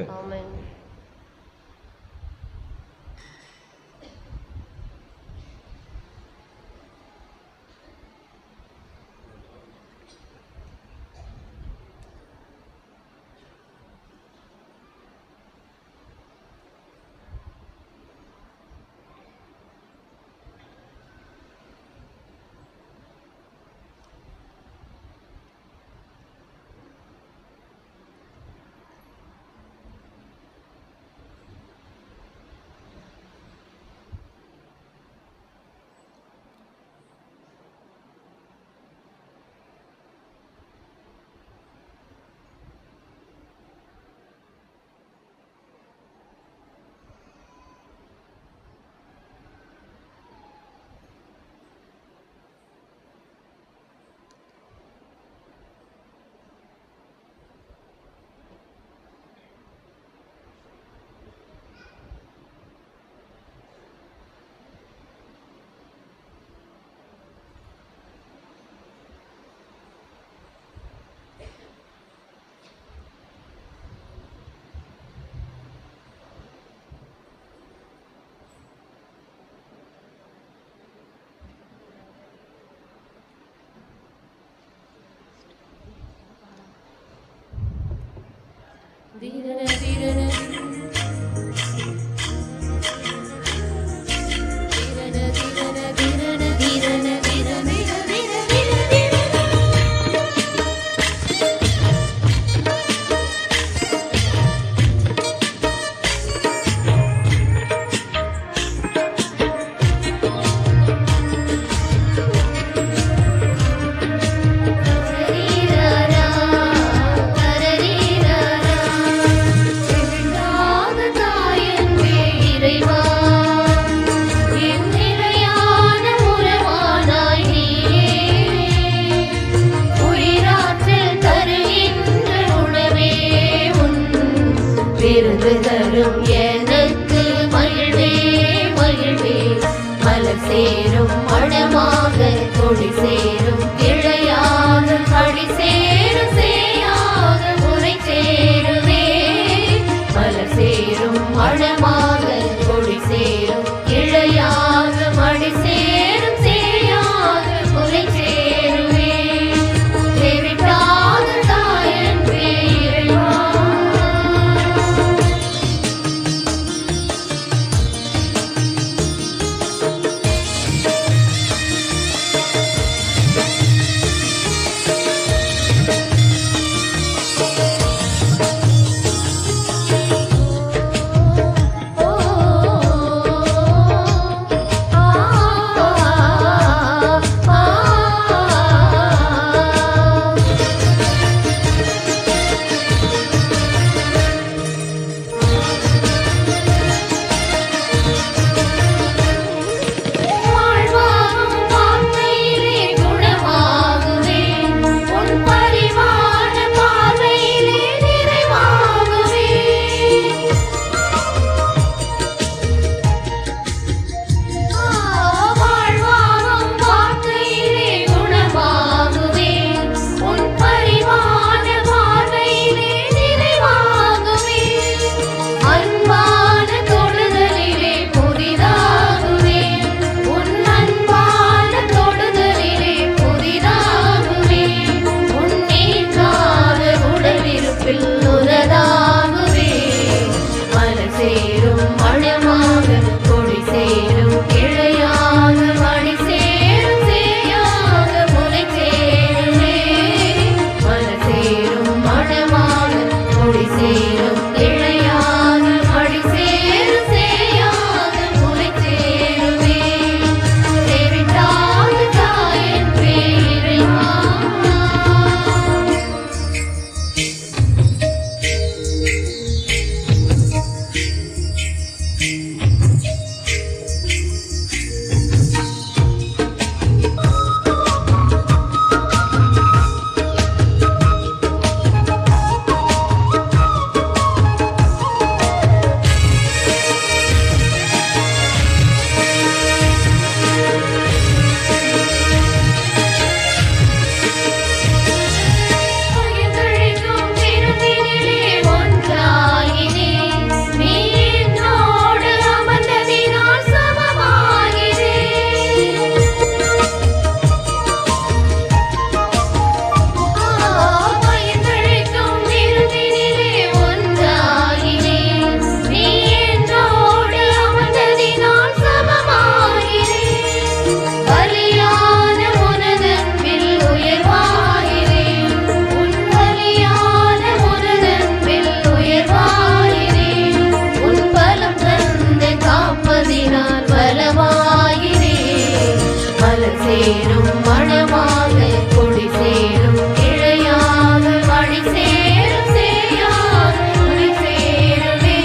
சேரும் மணமாக கொடி சேரும் இழையாக மணி சேரும் சேயாக உனை சேருவே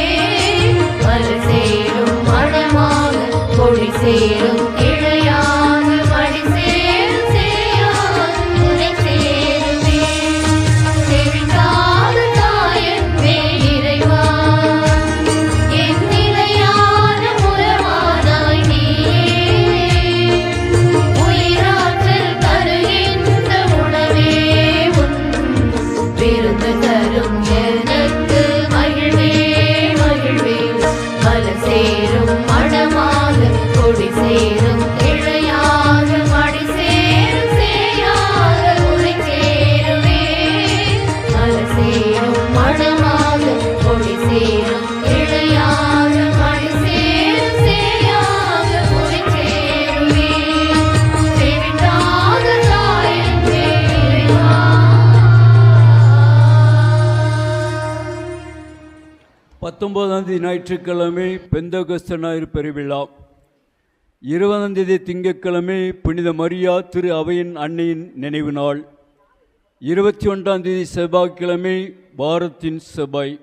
மலர் சேரும் மணமாக கொடி சேரும் இழையாக மணி சேரும் சேயாக உனை சேருவே செவிக்காத தாயன்பே இறைவா என் நிலையான உறவானாய் நீயே உயிராற்றல் தருகின்ற உணவே உன் விருந்து தரும் எனக்கு மகிழ்வே மகிழ்வே மலர் சேரும் மணமாக கொடி சேரும் இழையாக மடி சேரும் சேயாக உரை சேருவே மலர் சேரும் மணமாக கொடி சேரும் இழையாக மடி சேரும் சேயாக உரை சேருவே செவிட்டாத தாயன்பே இறைவா. 19ஆம் தேதி ஞாயிற்றுக்கிழமை பெந்தகோஸ்து ஞாயிறு பெருவிழா. 20ஆம் தேதி திங்கட்கிழமை புனித மரியா திரு அவையின் அன்னையின் நினைவு நாள். 21ஆம் தேதி செவ்வாய்க்கிழமை வாரத்தின் செவ்வாய்.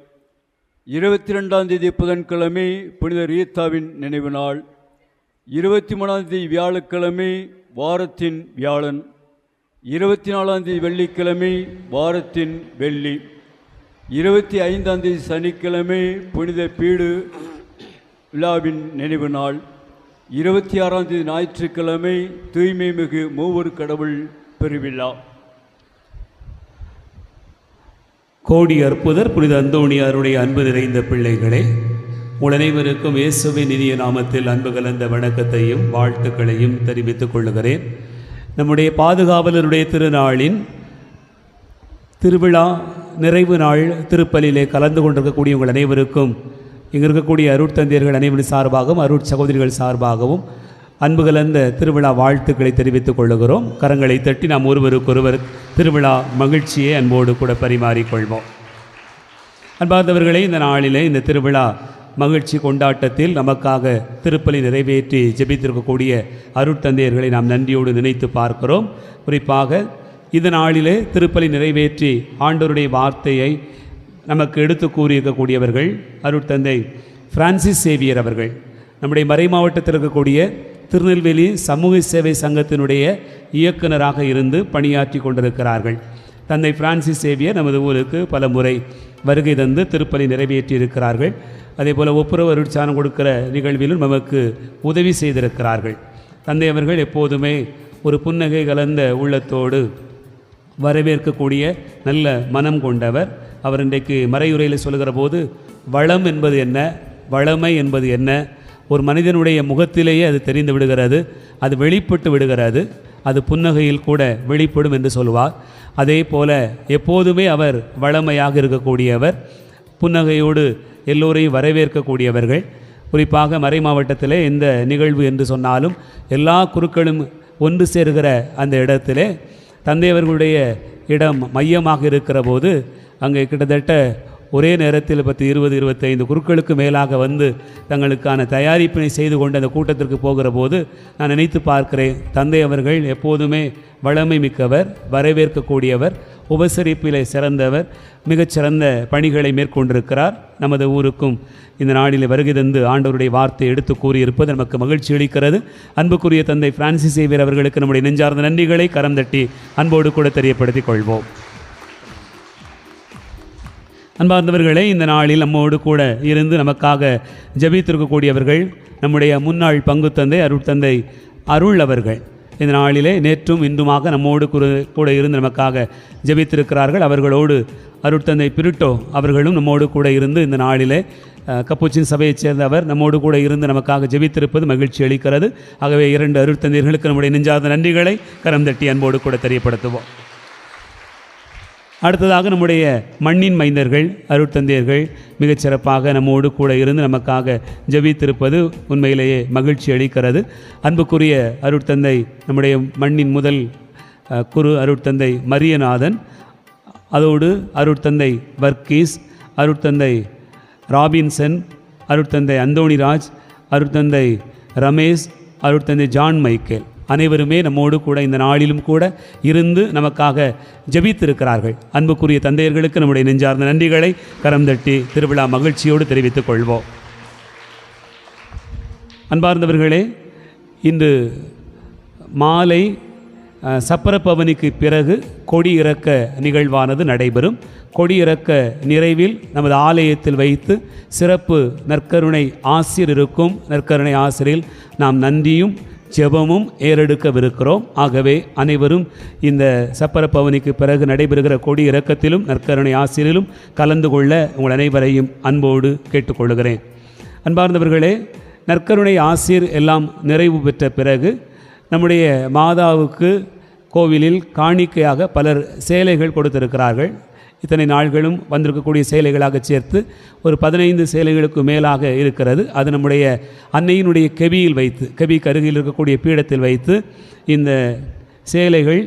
22ஆம் தேதி புதன்கிழமை புனித ரீத்தாவின் நினைவு நாள். 23ஆம் தேதி வியாழக்கிழமை வாரத்தின் வியாழன். 24ஆம் தேதி வெள்ளிக்கிழமை வாரத்தின் வெள்ளி. 25ஆம் தேதி சனிக்கிழமை புனித பீடு விழாவின் நினைவு நாள். 26ஆம் தேதி ஞாயிற்றுக்கிழமை தூய்மை மிகு மூவர் கடவுள் பெருவிழா. கோடி அற்புதர் புனித அந்தோணியாருடைய அன்பு நிறைந்த பிள்ளைகளே, உங்கள் அனைவருக்கும் இயேசுவின் இனிய நாமத்தில் அன்பு கலந்த வணக்கத்தையும் வாழ்த்துக்களையும் தெரிவித்துக் கொள்கிறேன். நம்முடைய பாதுகாவலருடைய திருநாளின் திருவிழா நிறைவு நாள் திருப்பலியிலே கலந்து கொண்டிருக்கக்கூடிய உங்கள் அனைவருக்கும் இங்கே இருக்கக்கூடிய அருட்தந்தையர்கள் அனைவரின் சார்பாகவும் அருட்சகோதரிகள் சார்பாகவும் அன்பு கலந்த திருவிழா வாழ்த்துக்களை தெரிவித்துக் கொள்ளுகிறோம். கரங்களை தட்டி நாம் ஒருவருக்கொருவர் திருவிழா மகிழ்ச்சியை அன்போடு கூட பரிமாறிக்கொள்வோம். அன்பார்ந்தவர்களே, இந்த நாளிலே இந்த திருவிழா மகிழ்ச்சி கொண்டாட்டத்தில் நமக்காக திருப்பலி நிறைவேற்றி ஜெபித்திருக்கக்கூடிய அருட்தந்தையர்களை நாம் நன்றியோடு நினைத்து பார்க்கிறோம். குறிப்பாக இந்த நாளிலே திருப்பலி நிறைவேற்றி ஆண்டவருடைய வார்த்தையை நமக்கு எடுத்து கூறியிருக்கக்கூடியவர்கள் அருட்தந்தை பிரான்சிஸ் சேவியர் அவர்கள். நம்முடைய மறை மாவட்டத்தில் இருக்கக்கூடிய திருநெல்வேலி சமூக சேவை சங்கத்தினுடைய இயக்குநராக இருந்து பணியாற்றி கொண்டிருக்கிறார்கள். தந்தை பிரான்சிஸ் சேவியர் நமது ஊருக்கு பல முறை வருகை தந்து திருப்பலி நிறைவேற்றி இருக்கிறார்கள். அதே போல் ஒப்புரவு அருட்சானம் கொடுக்கிற நிகழ்விலும் நமக்கு உதவி செய்திருக்கிறார்கள். தந்தை அவர்கள் எப்போதுமே ஒரு புன்னகை கலந்த உள்ளத்தோடு வரவேற்கக்கூடிய நல்ல மனம் கொண்டவர். அவர் இன்றைக்கு மறையுரையில் சொல்லுகிற போது வளம் என்பது என்ன, வளமை என்பது என்ன, ஒரு மனிதனுடைய முகத்திலேயே அது தெரிந்து விடுகிறது, அது வெளிப்பட்டு விடுகிறது, அது புன்னகையில் கூட வெளிப்படும் என்று சொல்வார். அதே போல எப்போதுமே அவர் வளமையாக இருக்கக்கூடியவர், புன்னகையோடு எல்லோரையும் வரவேற்கக்கூடியவர்கள். குறிப்பாக மறை மாவட்டத்திலே இந்த நிகழ்வு என்று சொன்னாலும் எல்லா குருக்களும் ஒன்று சேர்கிற அந்த இடத்திலே தந்தை அவர்களுடைய இடம் மையமாக இருக்கிற போது அங்கே கிட்டத்தட்ட ஒரே நேரத்தில் 20-25 குருக்களுக்கு மேலாக வந்து தங்களுக்கான தயாரிப்பினை செய்து கொண்டு அந்த கூட்டத்திற்கு போகிற போது நான் நினைத்து பார்க்கிறேன், தந்தை அவர்கள் எப்போதுமே வளமை மிக்கவர், வரவேற்கக்கூடியவர், உபசரிப்பிலே சிறந்தவர், மிகச்சிறந்த பணிகளை மேற்கொண்டிருக்கிறார். நமது ஊருக்கும் இந்த நாளில் வருகை தந்து ஆண்டவருடைய வார்த்தை எடுத்து கூறியிருப்பது நமக்கு மகிழ்ச்சி அளிக்கிறது. அன்புக்குரிய தந்தை பிரான்சிஸ் சேவியர் அவர்களுக்கு நம்முடைய நெஞ்சார்ந்த நன்றிகளை கரம் தட்டி அன்போடு கூட தெரியப்படுத்திக் கொள்வோம். அன்பார்ந்தவர்களே, இந்த நாளில் நம்மோடு கூட இருந்து நமக்காக ஜெபித்திருக்கக்கூடியவர்கள் நம்முடைய முன்னாள் பங்கு தந்தை அருட்தந்தை அருள் அவர்கள். இந்த நாளிலே நேற்றும் இன்றுமாக நம்மோடு கூட இருந்து நமக்காக ஜெபித்திருக்கிறார்கள். அவர்களோடு அருட்தந்தை பிரிட்டோ அவர்களும் நம்மோடு கூட இருந்து இந்த நாளிலே கப்புச்சின் சபையைச் சேர்ந்தவர் நம்மோடு கூட இருந்து நமக்காக ஜெபித்திருப்பது மகிழ்ச்சி அளிக்கிறது. ஆகவே 2 அருட்தந்தையர்களுக்கு நம்முடைய நெஞ்சார்ந்த நன்றிகளை கரம் தட்டி அன்போடு கூட தெரியப்படுத்துவோம். அடுத்ததாக நம்முடைய மண்ணின் மைந்தர்கள் அருட்தந்தையர்கள் மிகச்சிறப்பாக நம்மோடு கூட இருந்து நமக்காக ஜெபித்திருப்பது உண்மையிலேயே மகிழ்ச்சி அளிக்கிறது. அன்புக்குரிய அருட்தந்தை நம்முடைய மண்ணின் முதல் குரு அருட்தந்தை மரியநாதன், அதோடு அருட்தந்தை வர்க்கீஸ், அருட்தந்தை ராபின்சன், அருட்தந்தை அந்தோணிராஜ், அருட்தந்தை ரமேஷ், அருட்தந்தை ஜான் மைக்கேல் அனைவருமே நம்மோடு கூட இந்த நாளிலும் கூட இருந்து நமக்காக ஜெபித்திருக்கிறார்கள். அன்புக்குரிய தந்தையர்களுக்கு நம்முடைய நெஞ்சார்ந்த நன்றிகளை கரம் தட்டி திருவிழா மகிழ்ச்சியோடு தெரிவித்துக் கொள்வோம். அன்பார்ந்தவர்களே, இன்று மாலை சப்பரப்பவனிக்கு பிறகு கொடியிறக்க நிகழ்வானது நடைபெறும். கொடியிறக்க நிறைவில் நமது ஆலயத்தில் வைத்து சிறப்பு நற்கருணை ஆசிரியர் இருக்கும். நற்கருணை ஆசிரியரில் நாம் நன்றியும் ஜெபமும் ஏறெடுக்கவிருக்கிறோம். ஆகவே அனைவரும் இந்த சப்பரப்பவனிக்கு பிறகு நடைபெறுகிற கொடி இறக்கத்திலும் நற்கருணை ஆசிரியரிலும் கலந்து கொள்ள உங்கள் அனைவரையும் அன்போடு கேட்டுக்கொள்கிறேன். அன்பார்ந்தவர்களே, நற்கருணை ஆசிரியர் எல்லாம் நிறைவு பெற்ற பிறகு நம்முடைய மாதாவுக்கு கோவிலில் காணிக்கையாக பலர் சேலைகள் கொடுத்திருக்கிறார்கள். இத்தனை நாள்களும் வந்திருக்கக்கூடிய சேலைகளாக சேர்த்து ஒரு 15 சேலைகளுக்கு மேலாக இருக்கிறது. அது நம்முடைய அன்னையினுடைய கெபியில் வைத்து, கெபிக்கு அருகில் இருக்கக்கூடிய பீடத்தில் வைத்து இந்த சேலைகள்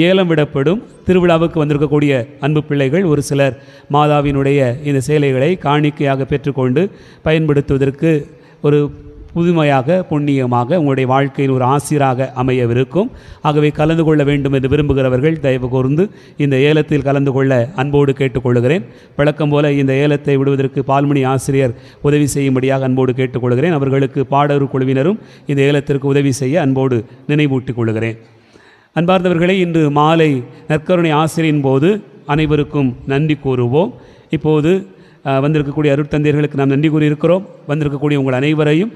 ஏலம் விடப்படும். திருவிழாவுக்கு வந்திருக்கக்கூடிய அன்பு பிள்ளைகள் ஒரு சிலர் மாதாவினுடைய இந்த சேலைகளை காணிக்கையாக பெற்றுக்கொண்டு பயன்படுத்துவதற்கு ஒரு புதுமையாக புண்ணியமாக உங்களுடைய வாழ்க்கையில் ஒரு ஆசிராக அமையவிருக்கும். ஆகவே கலந்து கொள்ள வேண்டும் என்று விரும்புகிறவர்கள் தயவு கூர்ந்து இந்த ஏலத்தில் கலந்து கொள்ள அன்போடு கேட்டுக்கொள்கிறேன். வழக்கம் போல இந்த ஏலத்தை விடுவதற்கு பால்மணி ஆசிரியர் உதவி செய்யும்படியாக அன்போடு கேட்டுக்கொள்கிறேன். அவர்களுக்கு பாடகர் குழுவினரும் இந்த ஏலத்திற்கு உதவி செய்ய அன்போடு நினைவூட்டிக் கொள்கிறேன். அன்பார்ந்தவர்களே, இன்று மாலை நற்கருணை ஆசிரியின் போது அனைவருக்கும் நன்றி கூறுவோம். இப்போது வந்திருக்கக்கூடிய அருட்தந்தையர்களுக்கு நாம் நன்றி கூறியிருக்கிறோம். வந்திருக்கக்கூடிய உங்கள் அனைவரையும்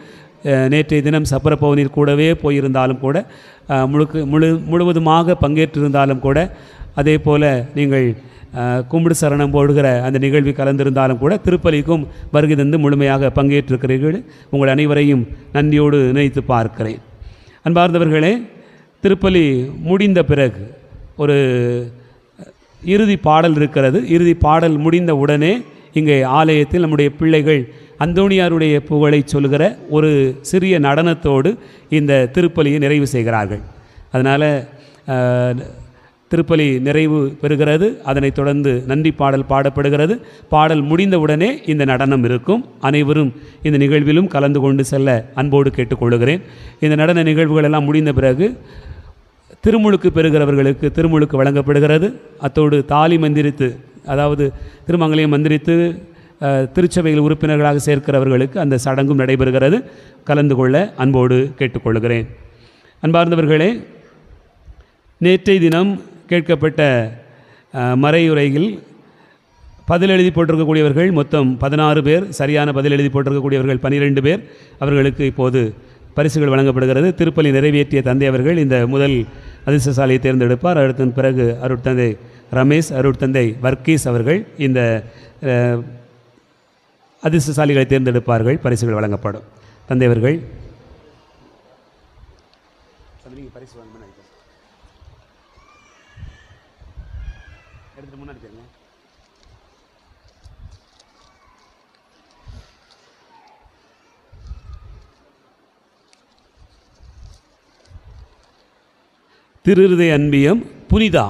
நேற்றைய தினம் சப்பரப்பவனில் கூடவே போயிருந்தாலும் கூட முழுவதுமாக பங்கேற்றிருந்தாலும் கூட, அதே போல் நீங்கள் கும்பிடு சரணம் போடுகிற அந்த நிகழ்வில் கலந்திருந்தாலும் கூட திருப்பலிக்கும் வருகை தந்து முழுமையாக பங்கேற்றிருக்கிறீர்கள். உங்கள் அனைவரையும் நன்றியோடு நினைத்து பார்க்கிறேன். அன்பார்ந்தவர்களே, திருப்பலி முடிந்த பிறகு ஒரு இறுதி பாடல் இருக்கிறது. இறுதி பாடல் முடிந்த உடனே இங்கே ஆலயத்தில் நம்முடைய பிள்ளைகள் அந்தோணியாருடைய புகழை சொல்கிற ஒரு சிறிய நடனத்தோடு இந்த திருப்பலியை நிறைவு செய்கிறார்கள். அதனால் திருப்பலி நிறைவு பெறுகிறது. அதனைத் தொடர்ந்து நன்றி பாடல் பாடப்படுகிறது. பாடல் முடிந்தவுடனே இந்த நடனம் இருக்கும். அனைவரும் இந்த நிகழ்விலும் கலந்து கொண்டு செல்ல அன்போடு கேட்டுக்கொள்கிறேன். இந்த நடன நிகழ்வுகள் எல்லாம் முடிந்த பிறகு திருமுழுக்கு பெறுகிறவர்களுக்கு திருமுழுக்கு வழங்கப்படுகிறது. அத்தோடு தாலி மந்திரித்து, அதாவது திருமங்கலையும் மந்திரித்து திருச்சபையில் உறுப்பினர்களாக சேர்க்கிறவர்களுக்கு அந்த சடங்கும் நடைபெறுகிறது. கலந்து கொள்ள அன்போடு கேட்டுக்கொள்கிறேன். அன்பார்ந்தவர்களே, நேற்றைய தினம் கேட்கப்பட்ட மறையுரையில் பதில் எழுதி போட்டிருக்கக்கூடியவர்கள் மொத்தம் 16 பேர், சரியான பதில் எழுதி போட்டிருக்கக்கூடியவர்கள் 12 பேர். அவர்களுக்கு இப்போது பரிசுகள் வழங்கப்படுகிறது. திருப்பலி நிறைவேற்றிய தந்தை அவர்கள் இந்த முதல் அதிர்ஷ்டசாலியை தேர்ந்தெடுப்பார். அடுத்த பிறகு அருட்தந்தை ரமேஷ், அருட்தந்தை வர்க்கீஸ் அவர்கள் இந்த அதிர்ஷ்டசாலிகளை தேர்ந்தெடுப்பார்கள். பரிசுகள் வழங்கப்படும். தந்தை அவர்கள் பரிசு எடுத்து முன்னாடி போயிருங்க. திருஹிருதய அன்பியம் புனிதா,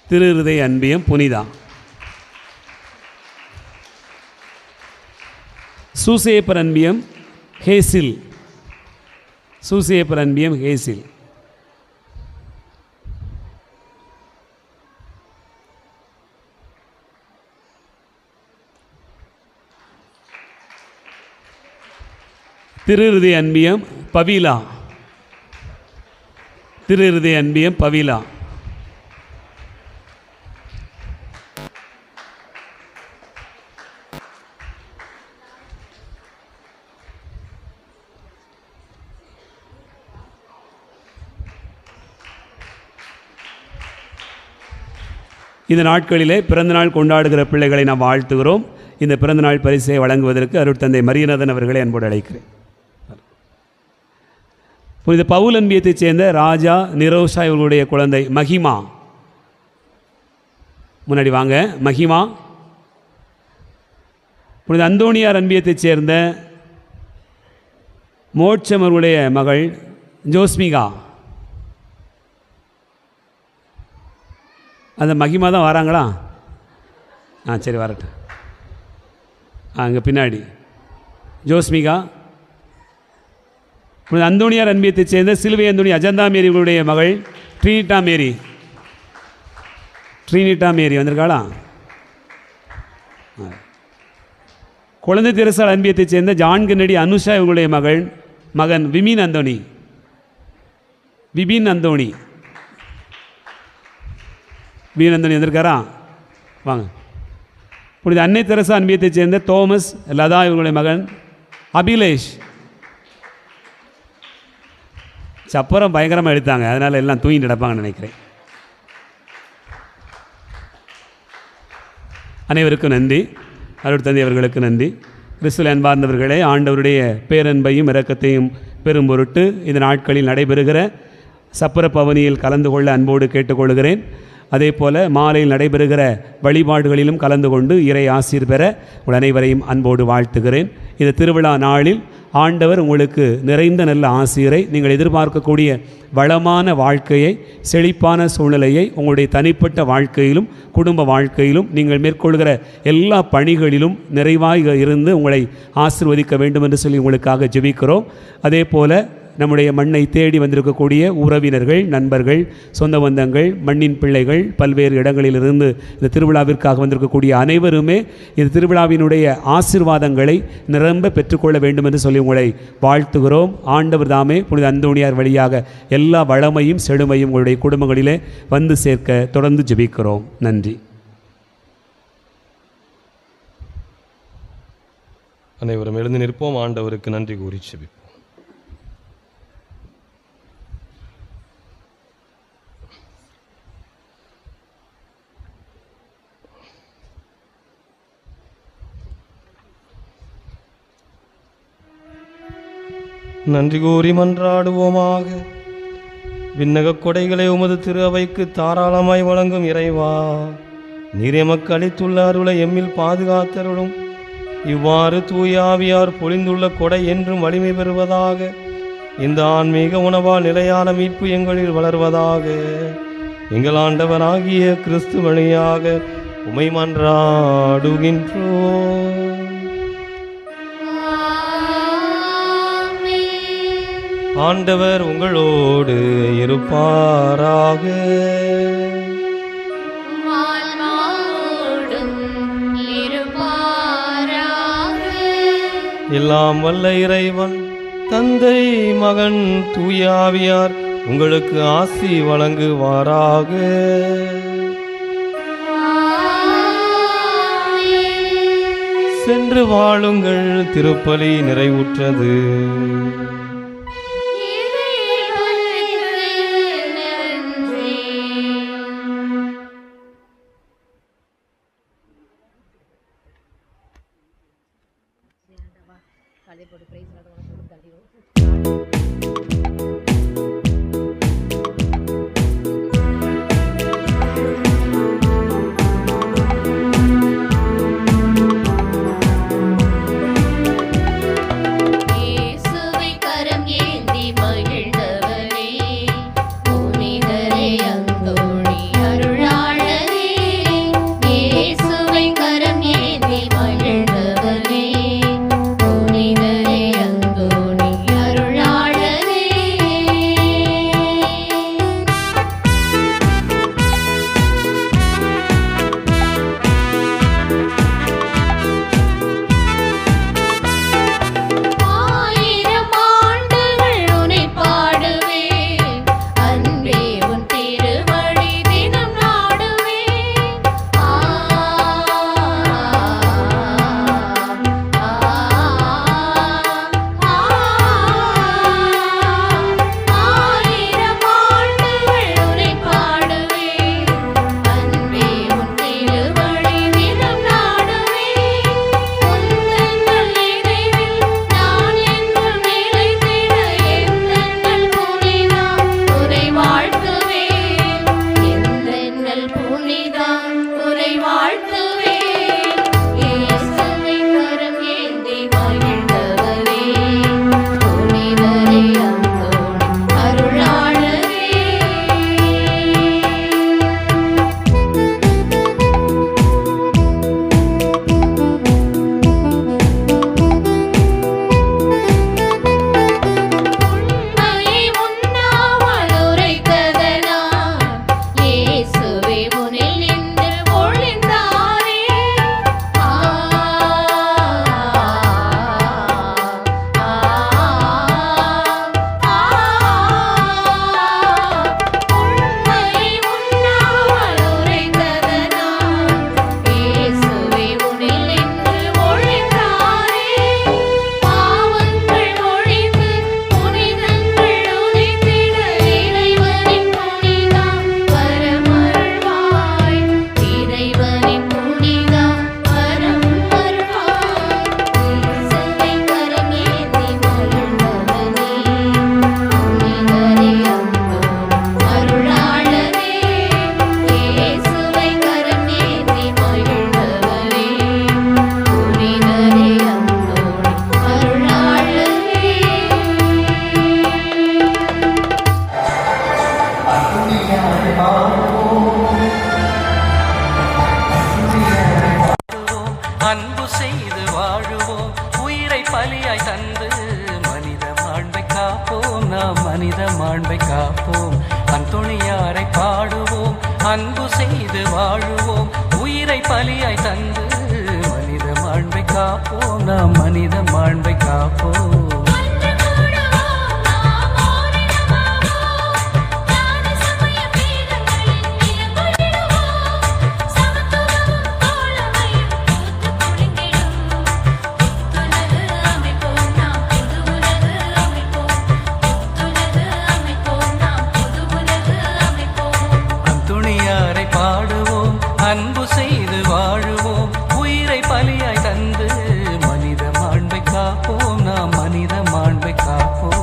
திருஹிருதய அன்பியம் புனிதா. சூசேப்பர் அன்பியம் ஹேசில், சூசேப்பர் அன்பியம் ஹேசில். திருஹிருதய அன்பியம் பவிலா, திருஹிருதய அன்பியம் பவிலா. இந்த நாட்களிலே பிறந்தநாள் கொண்டாடுகிற பிள்ளைகளை நாம் வாழ்த்துகிறோம். இந்த பிறந்தநாள் பரிசை வழங்குவதற்கு அருட்தந்தை மரியநாதன் அவர்களை அன்போடு அழைக்கிறேன். புனித பவுல் அன்பியத்தைச் சேர்ந்த ராஜா நிரோஷா இவர்களுடைய குழந்தை மகிமா, முன்னாடி வாங்க. மகிமா. புனித அந்தோணியார் அன்பியத்தைச் சேர்ந்த மோட்சம் அவர்களுடைய மகள் ஜோஸ்மிகா. அந்த மகிமா தான் வராங்களா? சரி, வரட்டும். அங்கே பின்னாடி ஜோஸ்மிகா. புனித அந்தோணியார் அன்பியத்தைச் சேர்ந்த சிலுவை அந்தோணி அஜந்தா மேரிகளுடைய மகள் ட்ரீனிட்டா மேரி வந்திருக்காளா? குழந்தை தெரசால் அன்பியத்தைச் சேர்ந்த ஜான் கென்னடி அனுஷா இவங்களுடைய மகன் விபின் அந்தோணி வந்திருக்காரா? வாங்க. புனித அன்னை தெரசா அன்பியத்தைச் சேர்ந்த தோமஸ் லதா இவங்களுடைய மகன் அபிலேஷ். சப்பரம் பயங்கரமாக எடுத்தாங்க, அதனால் எல்லாம் தூங்கிட்டு நடப்பாங்கன்னு நினைக்கிறேன். அனைவருக்கும் நன்றி. அருள் தந்தை அவர்களுக்கு நன்றி. கிறிஸ்துவில் அன்பார்ந்தவர்களே, ஆண்டவருடைய பேரன்பையும் இரக்கத்தையும் பெரும் பொருட்டு இந்த நாட்களில் நடைபெறுகிற சப்பர பவனியில் கலந்து கொள்ள அன்போடு கேட்டுக்கொள்கிறேன். அதே போல் மாலையில் நடைபெறுகிற வழிபாடுகளிலும் கலந்து கொண்டு இறை ஆசீர் பெற உங்கள் அனைவரையும் அன்போடு வாழ்த்துகிறேன். இந்த திருவிழா நாளில் ஆண்டவர் உங்களுக்கு நிறைந்த நல்ல ஆசீரை, நீங்கள் எதிர்பார்க்கக்கூடிய வளமான வாழ்க்கையை, செழிப்பான சூழ்நிலையை உங்களுடைய தனிப்பட்ட வாழ்க்கையிலும் குடும்ப வாழ்க்கையிலும் நீங்கள் மேற்கொள்கிற எல்லா பணிகளிலும் நிறைவாக இருந்து உங்களை ஆசீர்வதிக்க வேண்டும் என்று சொல்லி உங்களுக்காக ஜெபிக்கிறோம். அதே போல் நம்முடைய மண்ணை தேடி வந்திருக்கக்கூடிய உறவினர்கள், நண்பர்கள், சொந்த பந்தங்கள், மண்ணின் பிள்ளைகள், பல்வேறு இடங்களிலிருந்து இந்த திருவிழாவிற்காக வந்திருக்கக்கூடிய அனைவருமே இந்த திருவிழாவினுடைய ஆசீர்வாதங்களை நிரம்ப பெற்றுக்கொள்ள வேண்டும் என்று சொல்லி உங்களை வாழ்த்துகிறோம். ஆண்டவர் தாமே புனித அந்தோணியார் வழியாக எல்லா வளமையும் செழுமையும் உங்களுடைய குடும்பங்களிலே வந்து சேர்க்க தொடர்ந்து ஜெபிக்கிறோம். நன்றி. அனைவரும் எழுந்து நிற்போம். ஆண்டவருக்கு நன்றி கூறி ஜெபிப்போம். நன்றி கூறி மன்றாடுவோமாக. விண்ணக கொடைகளை உமது திரு அவைக்கு தாராளமாய் வழங்கும் இறைவா, நீர் எமக்கு அளித்துள்ள அருளை எம்மில் பாதுகாத்தருளும். இவ்வாறு தூய ஆவியார் பொழிந்துள்ள கொடை என்றும் வலிமை பெறுவதாக. இந்த ஆன்மீக உணவால் நிலையான மீட்பு எங்களில் வளர்வதாக. எங்கள் ஆண்டவராகிய கிறிஸ்து வழியாக உமை மன்றாடுகின்றோம். ஆண்டவர் உங்களோடு இருப்பாராக. எல்லாம் வல்ல இறைவன் தந்தை, மகன், தூய ஆவியார் உங்களுக்கு ஆசி வழங்குவாராக. சென்று வாழுங்கள். திருப்பலி நிறைவுற்றது. இயேசுவை மனித மாண்பை காப்போம். அந்தோணியாரை பாடுவோம், அன்பு செய்து வாழுவோம், உயிரை பலியாய் தந்து மனித மாண்பை காப்போம். நாம் மனித மாண்பை காப்போம். பாடுவோம், அன்பு செய்து வாழுவோம், உயிரை பலியாய் தந்து மனித மாண்பை காப்போம். நாம் மனித மாண்பை காப்போம்.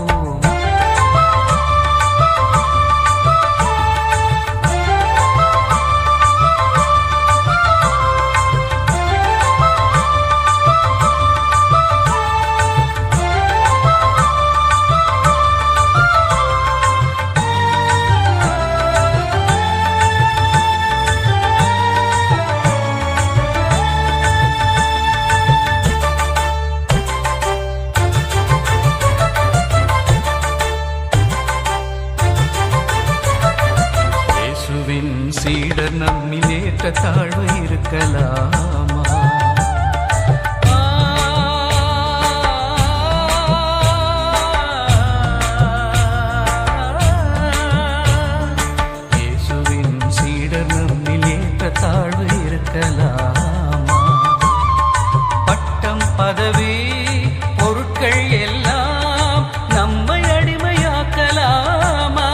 சீடர் நம்மில் ஏற்ற தாழ்வு இருக்கலாமா? இயேசுவின் சீடர் நம்மில் ஏற்ற தாழ்வு இருக்கலாமா? பட்டம் பதவி பொருட்கள் எல்லாம் நம்மை அடிமையாக்கலாமா?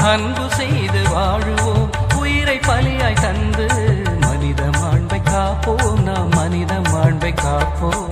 அன்பு செய்து வாழுவோம், உயிரை பலியாய் தந்து மனித மாண்பை காப்போம். நாம் மனித மாண்பை காப்போம்.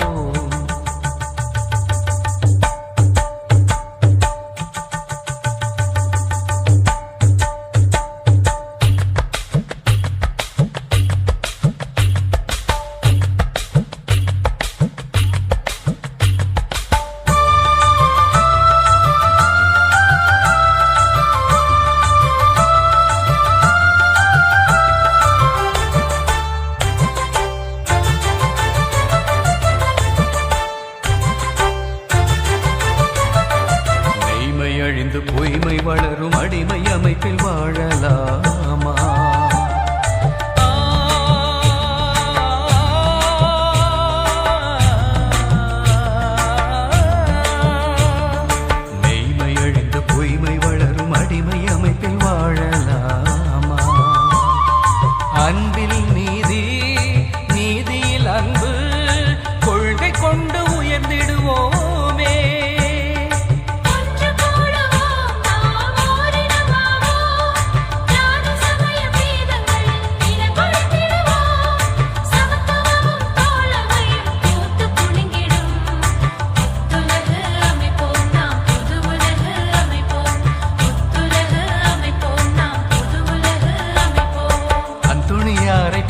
அழிந்து பொய்மை வளரும் அடிமை அமைப்பில் வாழலாமா? மெய்மை அழிந்து பொய்மை வளரும் அடிமை அமைப்பில் வாழலாமா? அன்பில் நீதி, நீதியில் அன்பு, கொள்கை கொண்டு உயர்ந்திடுவோமே.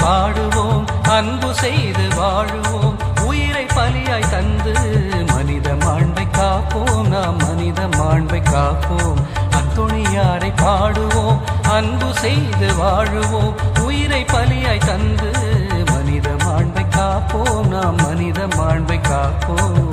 பாடுவோம், அன்பு செய்து வாழுவோம், உயிரை பலியாய் தந்து மனித மாண்பை காப்போம். நாம் மனித மாண்பை காப்போம். அந்தோணியாரை பாடுவோம், அன்பு செய்து வாழுவோம், உயிரை பலியாய் தந்து மனித மாண்பை காப்போம். நாம் மனித மாண்பை காப்போம்.